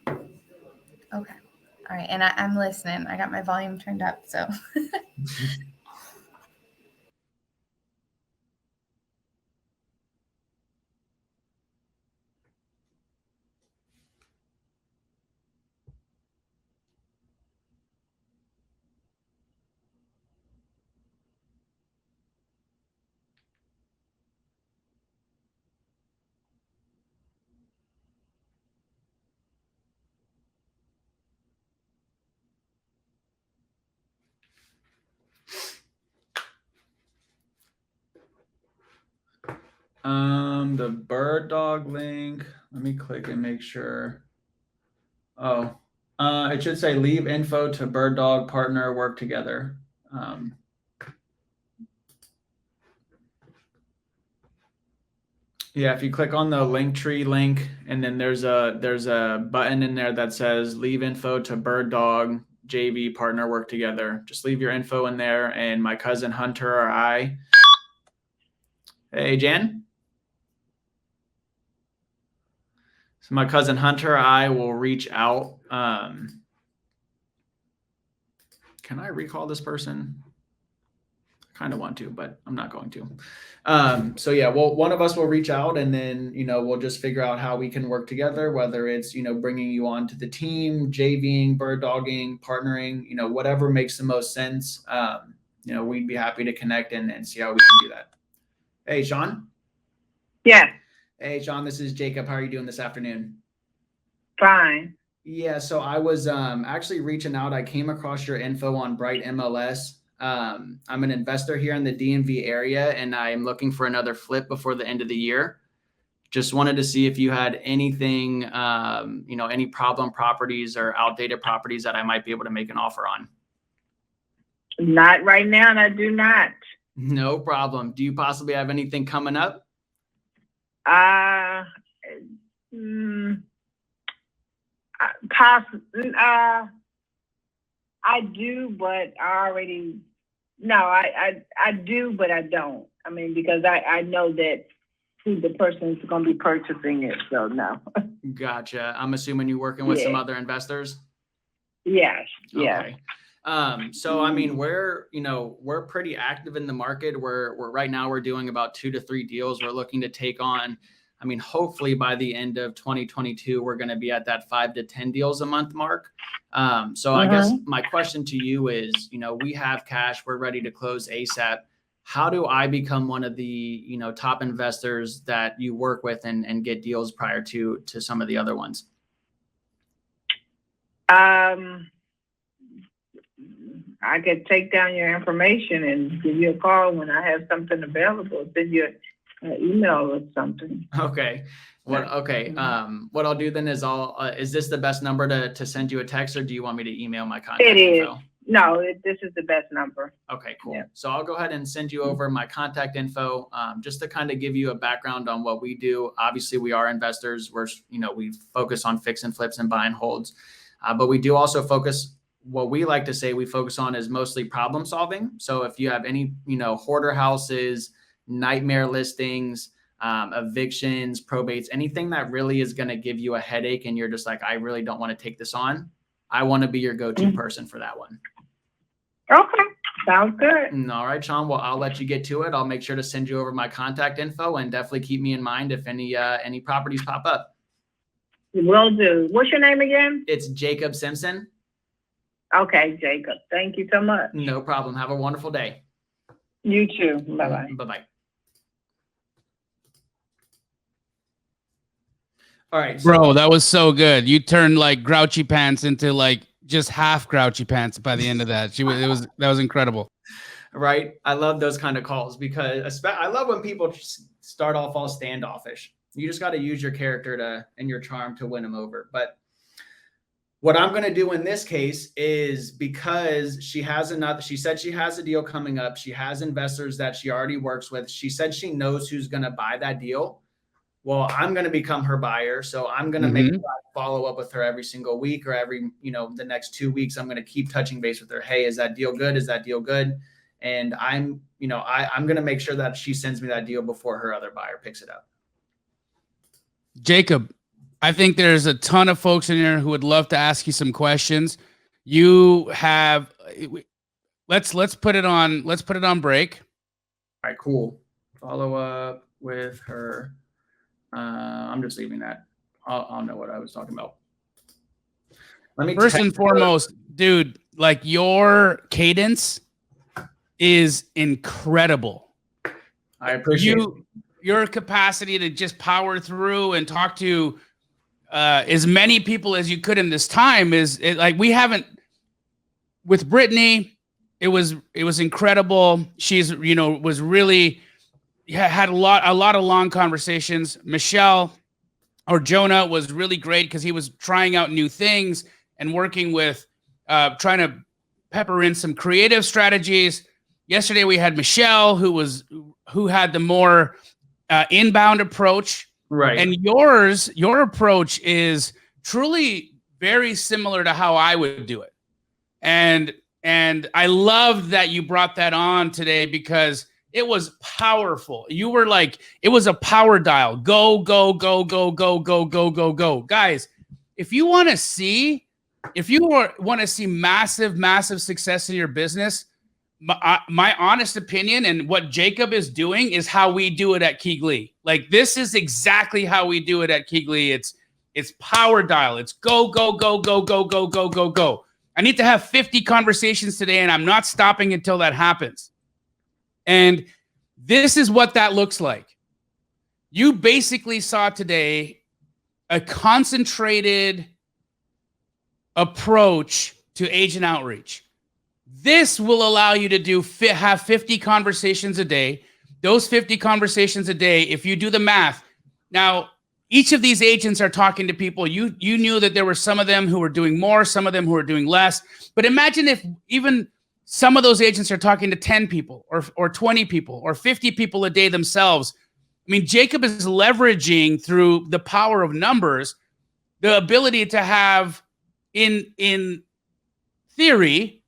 Okay. All right, and I'm listening. I got my volume turned up, so. The bird dog link. Let me click and make sure. Oh, it should say leave info to bird dog partner work together. Yeah, if you click on the Linktree link, and then there's a button in there that says leave info to bird dog JV partner work together. Just leave your info in there, and my cousin Hunter or I. Hey, Jan. So my cousin Hunter or I will reach out. Can I recall this person? I kind of want to, but I'm not going to. So yeah, well, one of us will reach out, and then, we'll just figure out how we can work together, whether it's, bringing you onto the team, JVing, bird dogging, partnering, whatever makes the most sense. We'd be happy to connect and see how we can do that. Hey, Sean. Yeah, Hey, Sean, this is Jacob. How are you doing this afternoon? fine. Yeah, so I was actually reaching out. I came across your info on Bright MLS. I'm an investor here in the DMV area, and I'm looking for another flip before the end of the year. Just wanted to see if you had anything, any problem properties or outdated properties that I might be able to make an offer on. Not right now, and I do not. No problem. Do you possibly have anything coming up? I do, but I already, no, I do, but I don't. I mean, because I know that who the person is going to be purchasing it, so no. Gotcha. I'm assuming you're working with some other investors? Yes, yeah. Okay. So I mean, we're pretty active in the market. We're right now we're doing about 2 to 3 deals. We're looking to take on, I mean, hopefully by the end of 2022, we're going to be at that 5 to 10 deals a month mark. So I guess my question to you is, we have cash, we're ready to close ASAP. How do I become one of the, top investors that you work with and get deals prior to some of the other ones? I could take down your information and give you a call when I have something available. Send you an email or something. Okay. What I'll do then is is this the best number to send you a text, or do you want me to email my contact info? No, this is the best number. Okay, cool. Yeah. So I'll go ahead and send you over my contact info, just to kind of give you a background on what we do. Obviously, we are investors. We focus on fix and flips and buy and holds, but we do also focus. What we like to say we focus on is mostly problem solving. So if you have any, hoarder houses, nightmare listings, evictions, probates, anything that really is going to give you a headache and you're just like, I really don't want to take this on, I want to be your go-to person for that one. Okay. Sounds good. All right, Sean. Well, I'll let you get to it. I'll make sure to send you over my contact info, and definitely keep me in mind if any properties pop up. Will do. What's your name again? It's Jacob Simpson. Okay, Jacob. Thank you so much. No problem. Have a wonderful day. You too. Bye-bye. Bye-bye. All right. Bro, that was so good. You turned like Grouchy Pants into like just half grouchy pants by the end of that. That was incredible. Right. I love those kind of calls because I love when people start off all standoffish. You just got to use your character and your charm to win them over. But what I'm going to do in this case is, because she said she has a deal coming up. She has investors that she already works with. She said she knows who's going to buy that deal. Well, I'm going to become her buyer. So I'm going to make sure I follow up with her every single week, or every, the next 2 weeks. I'm going to keep touching base with her. Hey, is that deal good? Is that deal good? And I'm going to make sure that she sends me that deal before her other buyer picks it up. Jacob, I think there's a ton of folks in here who would love to ask you some questions. You have, let's put it on break. All right, cool. Follow up with her. I'm just leaving that. I'll know what I was talking about. Let me first and foremost, dude, like, your cadence is incredible. I appreciate your capacity to just power through and talk to as many people as you could in this time like, we haven't with Brittany. It was incredible. She's, was really had a lot of long conversations. Michelle or Jonah was really great because he was trying out new things and working with, trying to pepper in some creative strategies. Yesterday we had Michelle, who had the more inbound approach. Right. And your approach is truly very similar to how I would do it. And I loved that you brought that on today because it was powerful. You were like, it was a power dial. Go, go, go, go, go, go, go, go, go. Guys, if you want to see massive, massive success in your business, my honest opinion and what Jacob is doing is how we do it at Keegley. Like, this is exactly how we do it at Keegley. It's power dial. It's go, go, go, go, go, go, go, go, go. I need to have 50 conversations today, and I'm not stopping until that happens. And this is what that looks like. You basically saw today a concentrated approach to agent outreach. This will allow you to have 50 conversations a day. Those 50 conversations a day, if you do the math. Now, each of these agents are talking to people. You knew that there were some of them who were doing more, some of them who were doing less. But imagine if even some of those agents are talking to 10 people or 20 people or 50 people a day themselves. I mean, Jacob is leveraging, through the power of numbers, the ability to have, in theory,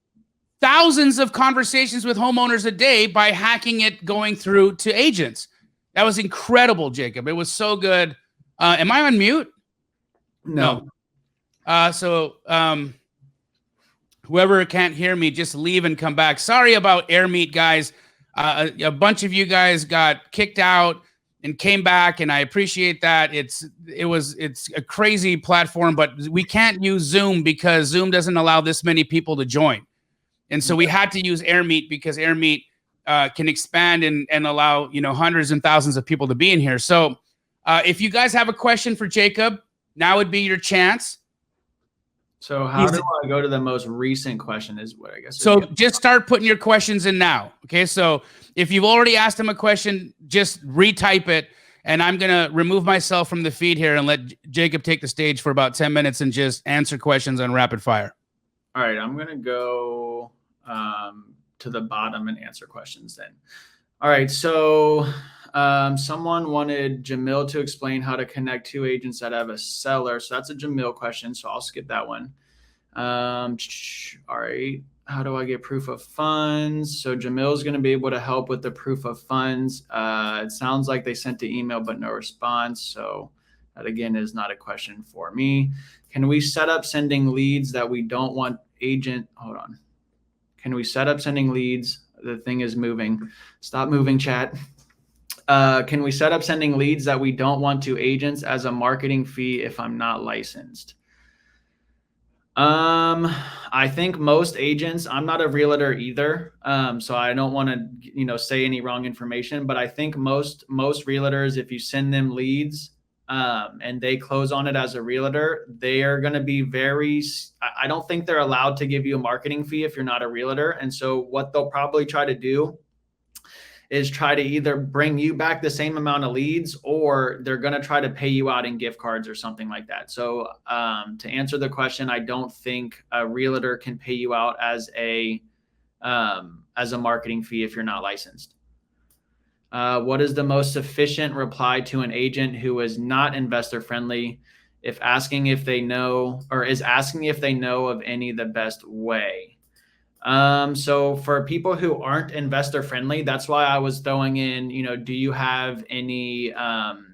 thousands of conversations with homeowners a day by hacking it, going through to agents. That was incredible, Jacob. It was so good. Am I on mute? No. Whoever can't hear me, just leave and come back. Sorry about Air Meet, guys. A bunch of you guys got kicked out and came back, and I appreciate that. It's a crazy platform, but we can't use Zoom because Zoom doesn't allow this many people to join. And so we had to use Air Meet because Air Meet can expand and allow, hundreds and thousands of people to be in here. So if you guys have a question for Jacob, now would be your chance. So how do I go to the most recent question is what I guess. So just start putting your questions in now. Okay. So if you've already asked him a question, just retype it, and I'm going to remove myself from the feed here and let Jacob take the stage for about 10 minutes and just answer questions on rapid fire. All right. I'm going to go to the bottom and answer questions then. All right. So someone wanted Jamil to explain how to connect two agents that have a seller. So that's a Jamil question. So I'll skip that one. All right. How do I get proof of funds? So Jamil is going to be able to help with the proof of funds. It sounds like they sent the email, but no response. So that again is not a question for me. Can we set up sending leads that we don't want agent? Hold on. Can we set up sending leads? The thing is moving. Stop moving, chat. Can we set up sending leads that we don't want to agents as a marketing fee if I'm not licensed? I think most agents, I'm not a realtor either. So I don't want to, say any wrong information, but I think most realtors, if you send them leads, and they close on it as a realtor, they are going to be I don't think they're allowed to give you a marketing fee if you're not a realtor. And so what they'll probably try to do is try to either bring you back the same amount of leads, or they're going to try to pay you out in gift cards or something like that. So to answer the question, I don't think a realtor can pay you out as a marketing fee if you're not licensed. What is the most sufficient reply to an agent who is not investor friendly is asking if they know of any the best way? So for people who aren't investor friendly, that's why I was throwing in, do you have any other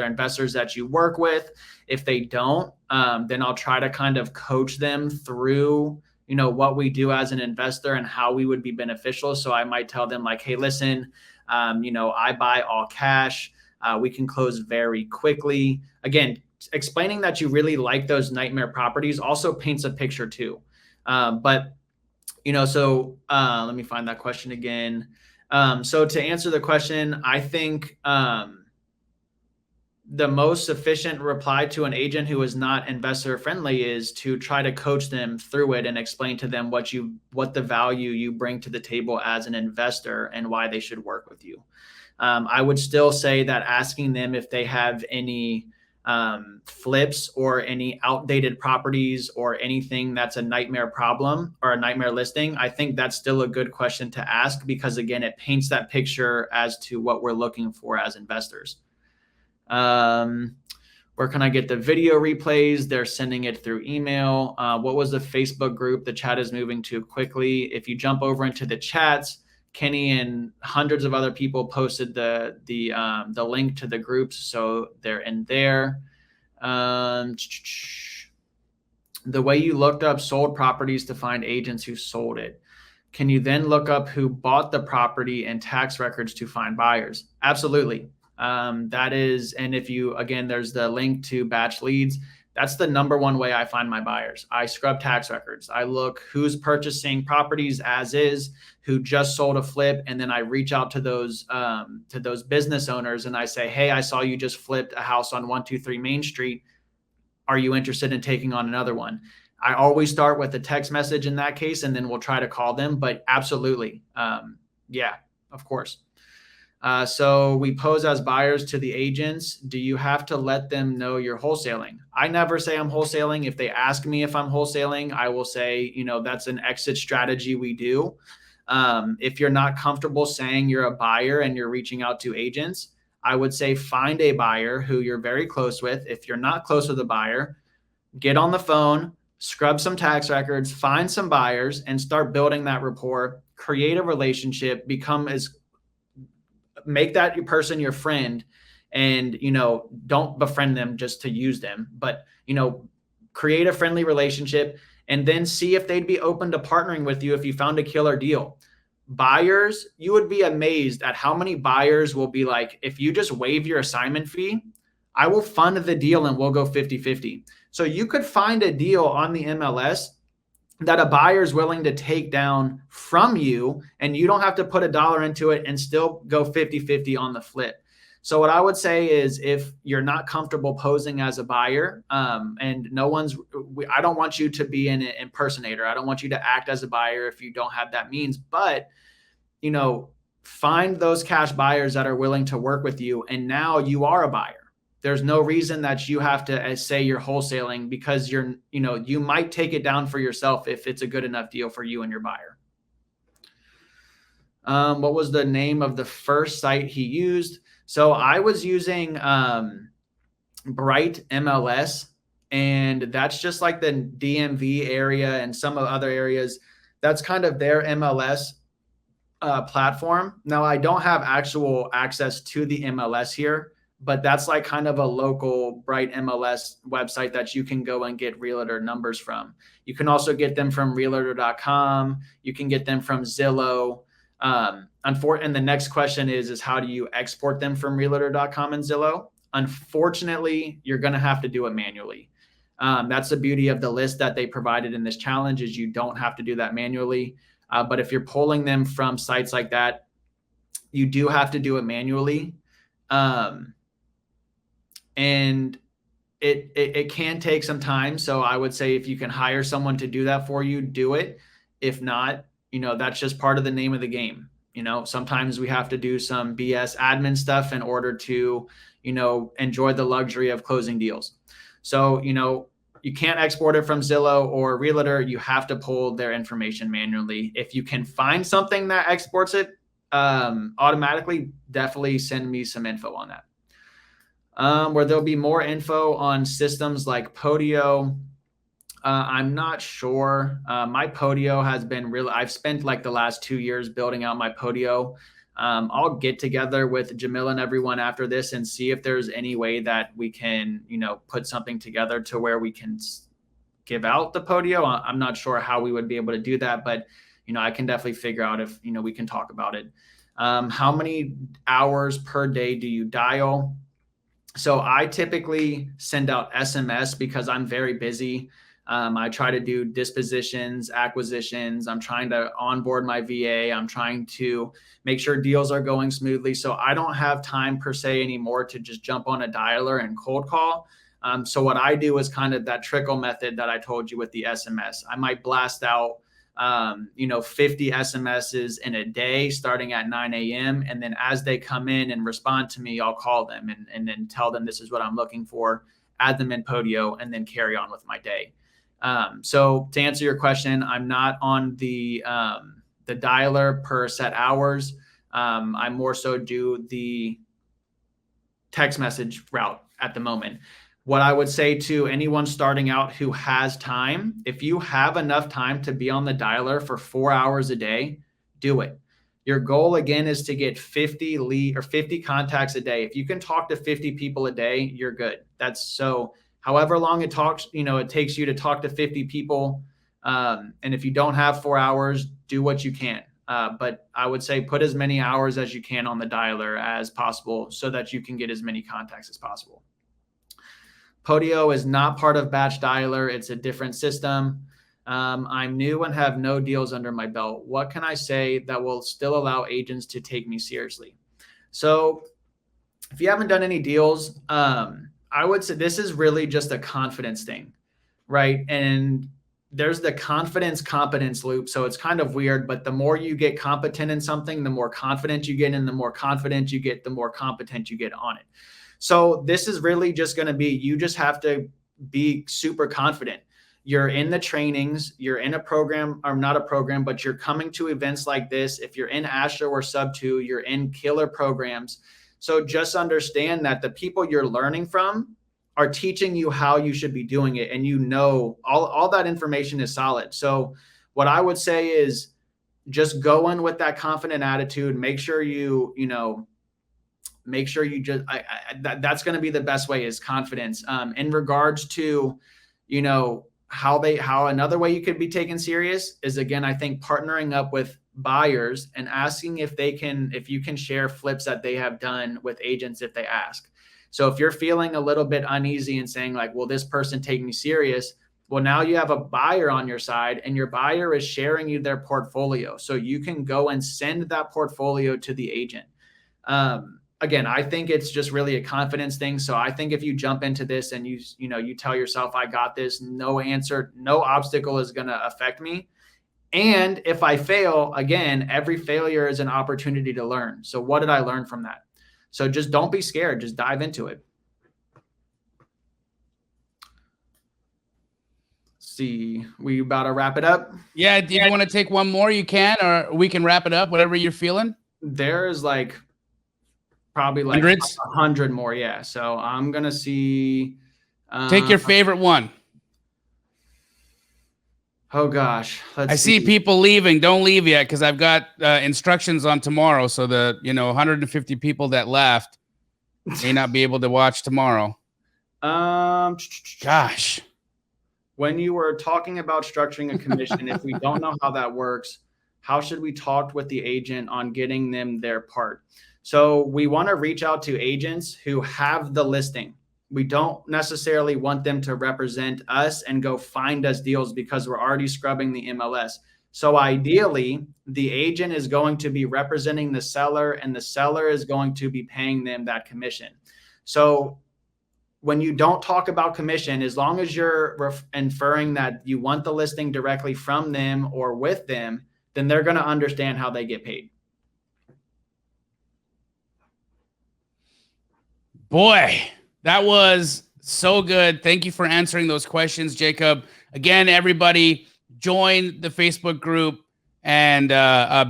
investors that you work with? If they don't, then I'll try to kind of coach them through, what we do as an investor and how we would be beneficial. So I might tell them like, hey, listen, I buy all cash. We can close very quickly. Again, explaining that you really like those nightmare properties also paints a picture too. Let me find that question again. So to answer the question, I think, the most sufficient reply to an agent who is not investor friendly is to try to coach them through it and explain to them what the value you bring to the table as an investor and why they should work with you. I would still say that asking them if they have any flips or any outdated properties or anything that's a nightmare problem or a nightmare listing, I think that's still a good question to ask, because again, it paints that picture as to what we're looking for as investors. Where can I get the video replays? They're sending it through email. What was the Facebook group? The chat is moving too quickly. If you jump over into the chats, Kenny and hundreds of other people posted the link to the groups, so they're in there. The way you looked up sold properties to find agents who sold it, can you then look up who bought the property and tax records to find buyers? Absolutely. That is, and if you, again, there's the link to batch leads. That's the number one way I find my buyers. I scrub tax records. I look who's purchasing properties as is, who just sold a flip. And then I reach out to those business owners and I say, hey, I saw you just flipped a house on 123 Main Street. Are you interested in taking on another one? I always start with a text message in that case, and then we'll try to call them, but absolutely. Yeah, of course. So we pose as buyers to the agents. Do you have to let them know you're wholesaling? I never say I'm wholesaling. If they ask me if I'm wholesaling, I will say, that's an exit strategy we do. If you're not comfortable saying you're a buyer and you're reaching out to agents, I would say find a buyer who you're very close with. If you're not close with a buyer, get on the phone, scrub some tax records, find some buyers, and start building that rapport, create a relationship, make that person your friend, and, don't befriend them just to use them, but, create a friendly relationship and then see if they'd be open to partnering with you if you found a killer deal. Buyers, you would be amazed at how many buyers will be like, if you just waive your assignment fee, I will fund the deal and we'll go 50-50. So you could find a deal on the MLS that a buyer is willing to take down from you, and you don't have to put $1 into it and still go 50-50 on the flip. So what I would say is, if you're not comfortable posing as a buyer, and I don't want you to be an impersonator. I don't want you to act as a buyer if you don't have that means, but, find those cash buyers that are willing to work with you. And now you are a buyer. There's no reason that you have to say you're wholesaling, because you might take it down for yourself if it's a good enough deal for you and your buyer. What was the name of the first site he used? So I was using Bright MLS, and that's just like the DMV area and some of other areas. That's kind of their MLS platform. Now, I don't have actual access to the MLS here, but that's like kind of a local Bright MLS website that you can go and get realtor numbers from. You can also get them from realtor.com. You can get them from Zillow. And the next question is how do you export them from realtor.com and Zillow? Unfortunately, you're going to have to do it manually. That's the beauty of the list that they provided in this challenge, is you don't have to do that manually. But if you're pulling them from sites like that, you do have to do it manually. and it can take some time. So I would say if you can hire someone to do that for you, do it. If not, that's just part of the name of the game. Sometimes we have to do some BS admin stuff in order to, enjoy the luxury of closing deals. So, you can't export it from Zillow or Realtor. You have to pull their information manually. If you can find something that exports it automatically, definitely send me some info on that. Where there'll be more info on systems like Podio. I'm not sure. My Podio has been I've spent like the last 2 years building out my Podio. I'll get together with Jamil and everyone after this and see if there's any way that we can, put something together to where we can give out the Podio. I'm not sure how we would be able to do that, but, I can definitely figure out if, we can talk about it. How many hours per day do you dial? So I typically send out SMS because I'm very busy. I try to do dispositions, acquisitions. I'm trying to onboard my VA. I'm trying to make sure deals are going smoothly. So I don't have time per se anymore to just jump on a dialer and cold call. So what I do is kind of that trickle method that I told you with the SMS. I might blast out 50 SMSs in a day starting at 9 a.m. And then as they come in and respond to me, I'll call them and then tell them this is what I'm looking for, add them in Podio, and then carry on with my day. So to answer your question, I'm not on the dialer per set hours. I more so do the text message route at the moment. What I would say to anyone starting out who has time, if you have enough time to be on the dialer for 4 hours a day, do it. Your goal again is to get 50 contacts a day. If you can talk to 50 people a day, you're good. That's so however long it takes you to talk to 50 people. And if you don't have 4 hours, do what you can. But I would say put as many hours as you can on the dialer as possible so that you can get as many contacts as possible. Podio is not part of Batch Dialer. It's a different system. I'm new and have no deals under my belt. What can I say that will still allow agents to take me seriously? So if you haven't done any deals, I would say this is really just a confidence thing, right? And there's the confidence-competence loop. So it's kind of weird, but the more you get competent in something, the more confident you get, and the more confident you get, the more competent you get on it. So this is really just going to be, you just have to be super confident. You're in the trainings, you're in a program, or not a program, but you're coming to events like this. If you're in Astro or Sub2, you're in killer programs. So just understand that the people you're learning from are teaching you how you should be doing it. And all that information is solid. So what I would say is just go in with that confident attitude. Make sure that's going to be the best way is confidence. In regards to, how another way you could be taken serious is, again, I think partnering up with buyers and asking if you can share flips that they have done with agents if they ask. So if you're feeling a little bit uneasy and saying like, will this person take me serious? Well, now you have a buyer on your side and your buyer is sharing you their portfolio. So you can go and send that portfolio to the agent. Again, I think it's just really a confidence thing. So I think if you jump into this and you tell yourself, I got this, no obstacle is going to affect me. And if I fail, again, every failure is an opportunity to learn. So what did I learn from that? So just don't be scared. Just dive into it. Let's see, we about to wrap it up? Yeah. Do you want to take one more? You can, or we can wrap it up, whatever you're feeling. There's probably hundreds? 100 more. Yeah. So I'm going to see. Take your favorite one. Oh gosh. I see people leaving. Don't leave yet, because I've got instructions on tomorrow. So the 150 people that left may not be able to watch tomorrow. Gosh. When you were talking about structuring a commission, if we don't know how that works, how should we talk with the agent on getting them their part? So we want to reach out to agents who have the listing. We don't necessarily want them to represent us and go find us deals because we're already scrubbing the MLS. So ideally, the agent is going to be representing the seller and the seller is going to be paying them that commission. So when you don't talk about commission, as long as you're inferring that you want the listing directly from them or with them, then they're going to understand how they get paid. Boy, that was so good. Thank you for answering those questions, Jacob. Again, everybody, join the Facebook group and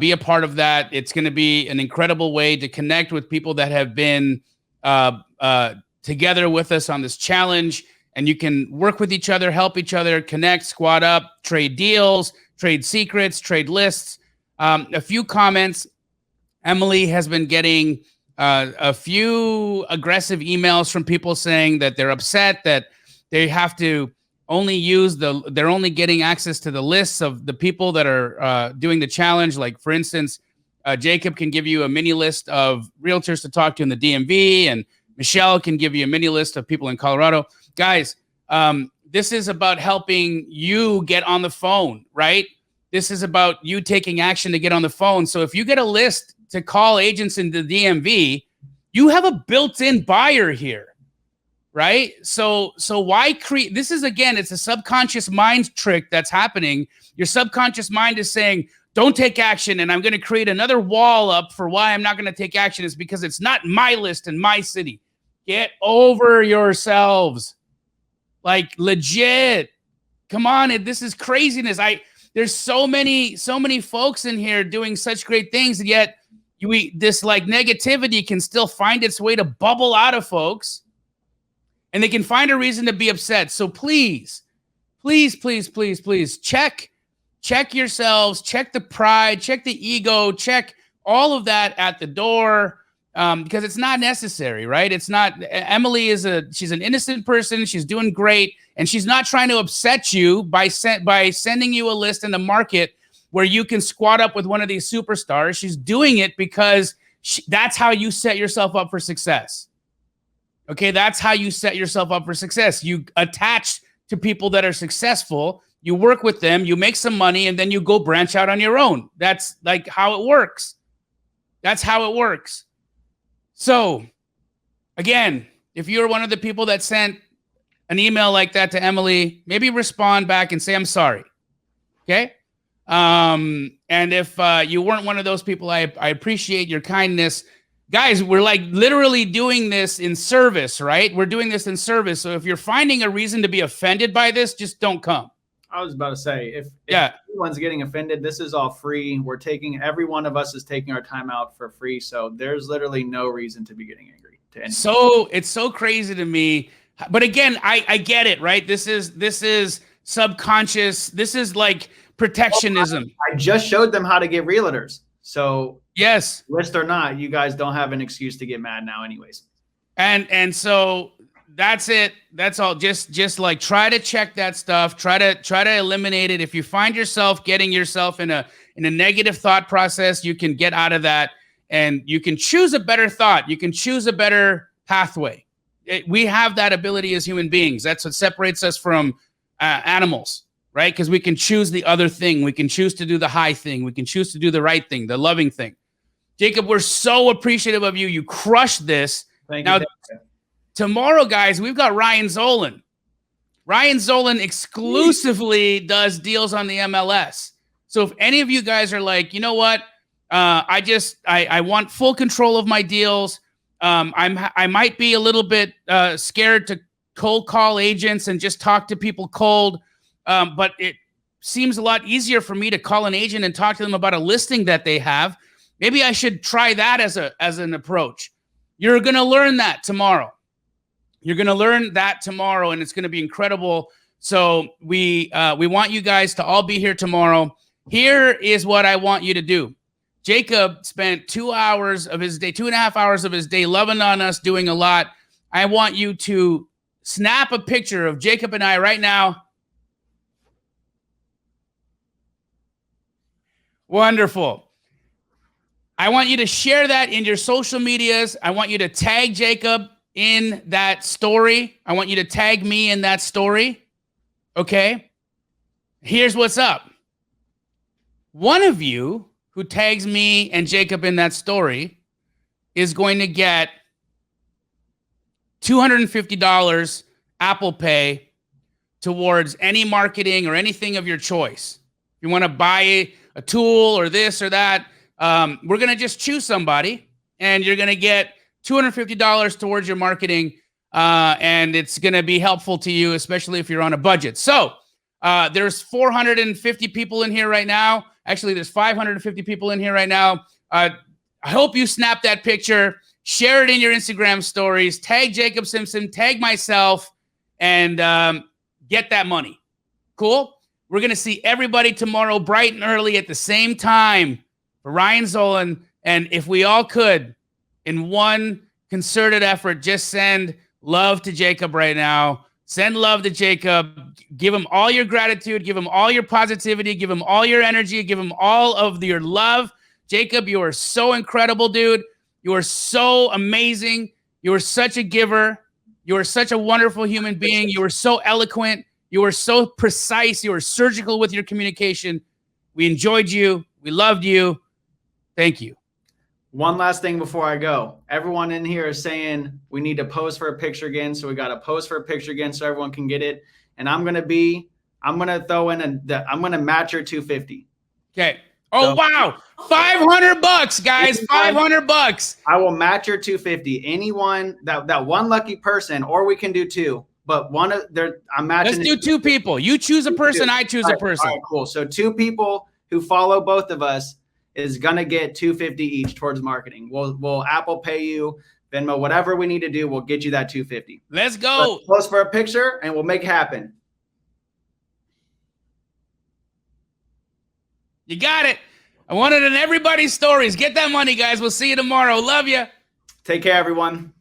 be a part of that. It's going to be an incredible way to connect with people that have been together with us on this challenge. And you can work with each other, help each other, connect, squad up, trade deals, trade secrets, trade lists. A few comments. Emily has been getting a few aggressive emails from people saying that they're upset that they have to only use they're only getting access to the lists of the people that are doing the challenge. Like, for instance, Jacob can give you a mini list of realtors to talk to in the DMV, and Michelle can give you a mini list of people in Colorado. Guys, this is about helping you get on the phone, right? This is about you taking action to get on the phone. So if you get a list to call agents in the DMV, you have a built-in buyer here, right? So why create? This is, again, it's a subconscious mind trick that's happening. Your subconscious mind is saying, don't take action, and I'm going to create another wall up for why I'm not going to take action. It's because it's not my list in my city. Get over yourselves. Like, legit. Come on, this is craziness. There's so many folks in here doing such great things, and yet this like negativity can still find its way to bubble out of folks, and they can find a reason to be upset. So please check yourselves, check the pride, check the ego, check all of that at the door, because it's not necessary, right? It's not. Emily she's an innocent person. She's doing great, and she's not trying to upset you by sending you a list in the market where you can squat up with one of these superstars. She's doing it because that's how you set yourself up for success. Okay, that's how you set yourself up for success. You attach to people that are successful, you work with them, you make some money, and then you go branch out on your own. That's like how it works. That's how it works. So, again, if you're one of the people that sent an email like that to Emily, maybe respond back and say, I'm sorry. Okay? And if you weren't one of those people, I appreciate your kindness. Guys, we're like literally doing this in service, right? We're doing this in service. So if you're finding a reason to be offended by this, just don't come. I was about to say, if anyone's getting offended, this is all free. Every one of us is taking our time out for free. So there's literally no reason to be getting angry to anyone. So it's so crazy to me. But again, I get it, right? This is subconscious. This is like protectionism. I just showed them how to get realtors. So yes, list or not, you guys don't have an excuse to get mad now anyways. And so that's it. That's all. Just like try to check that stuff. Try to eliminate it. If you find yourself getting yourself in a negative thought process, you can get out of that, and you can choose a better thought. You can choose a better pathway. We have that ability as human beings. That's what separates us from animals, right? Because we can choose the other thing. We can choose to do the high thing. We can choose to do the right thing, the loving thing. Jacob, we're so appreciative of you. You crushed this. Thank now, you. tomorrow, guys, we've got Ryan Zolan. Ryan Zolan exclusively does deals on the MLS. So if any of you guys are like, you know what, I want full control of my deals. I might be a little bit scared to cold call agents and just talk to people cold. But it seems a lot easier for me to call an agent and talk to them about a listing that they have. Maybe I should try that as an approach. You're going to learn that tomorrow. You're going to learn that tomorrow, and it's going to be incredible. So we want you guys to all be here tomorrow. Here is what I want you to do. Jacob spent 2 hours of his day, 2.5 hours of his day loving on us, doing a lot. I want you to snap a picture of Jacob and I right now. Wonderful. I want you to share that in your social medias. I want you to tag Jacob in that story. I want you to tag me in that story. Okay? Here's what's up. One of you who tags me and Jacob in that story is going to get $250 Apple Pay towards any marketing or anything of your choice. If you want to buy a tool or this or that, we're going to just choose somebody, and you're going to get $250 towards your marketing, and it's going to be helpful to you, especially if you're on a budget. So there's 450 people in here right now. Actually, there's 550 people in here right now. I hope you snap that picture, share it in your Instagram stories, tag Jacob Simpson, tag myself, and get that money. Cool? We're going to see everybody tomorrow bright and early at the same time for Ryan Zolan. And if we all could, in one concerted effort, just send love to Jacob right now. Send love to Jacob. Give him all your gratitude. Give him all your positivity. Give him all your energy. Give him all of your love. Jacob, you are so incredible, dude. You are so amazing. You are such a giver. You are such a wonderful human being. You are so eloquent. You are so precise. You are surgical with your communication. We enjoyed you. We loved you. Thank you. One last thing before I go. Everyone in here is saying we need to pose for a picture again. So we got to pose for a picture again so everyone can get it. And I'm going to throw in I'm going to match your 250. Okay. Oh, wow. $500, guys. $500. I will match your 250. Anyone that one lucky person, or we can do two, but I'm matching. Let's do two people. You choose a person. I choose a person. All right, cool. So two people who follow both of us is gonna get $250 each towards marketing. We'll Apple Pay you, Venmo, whatever we need to do. We'll get you that $250. Let's go. Let's post for a picture and we'll make it happen. You got it. I want it in everybody's stories. Get that money, guys. We'll see you tomorrow. Love you. Take care, everyone.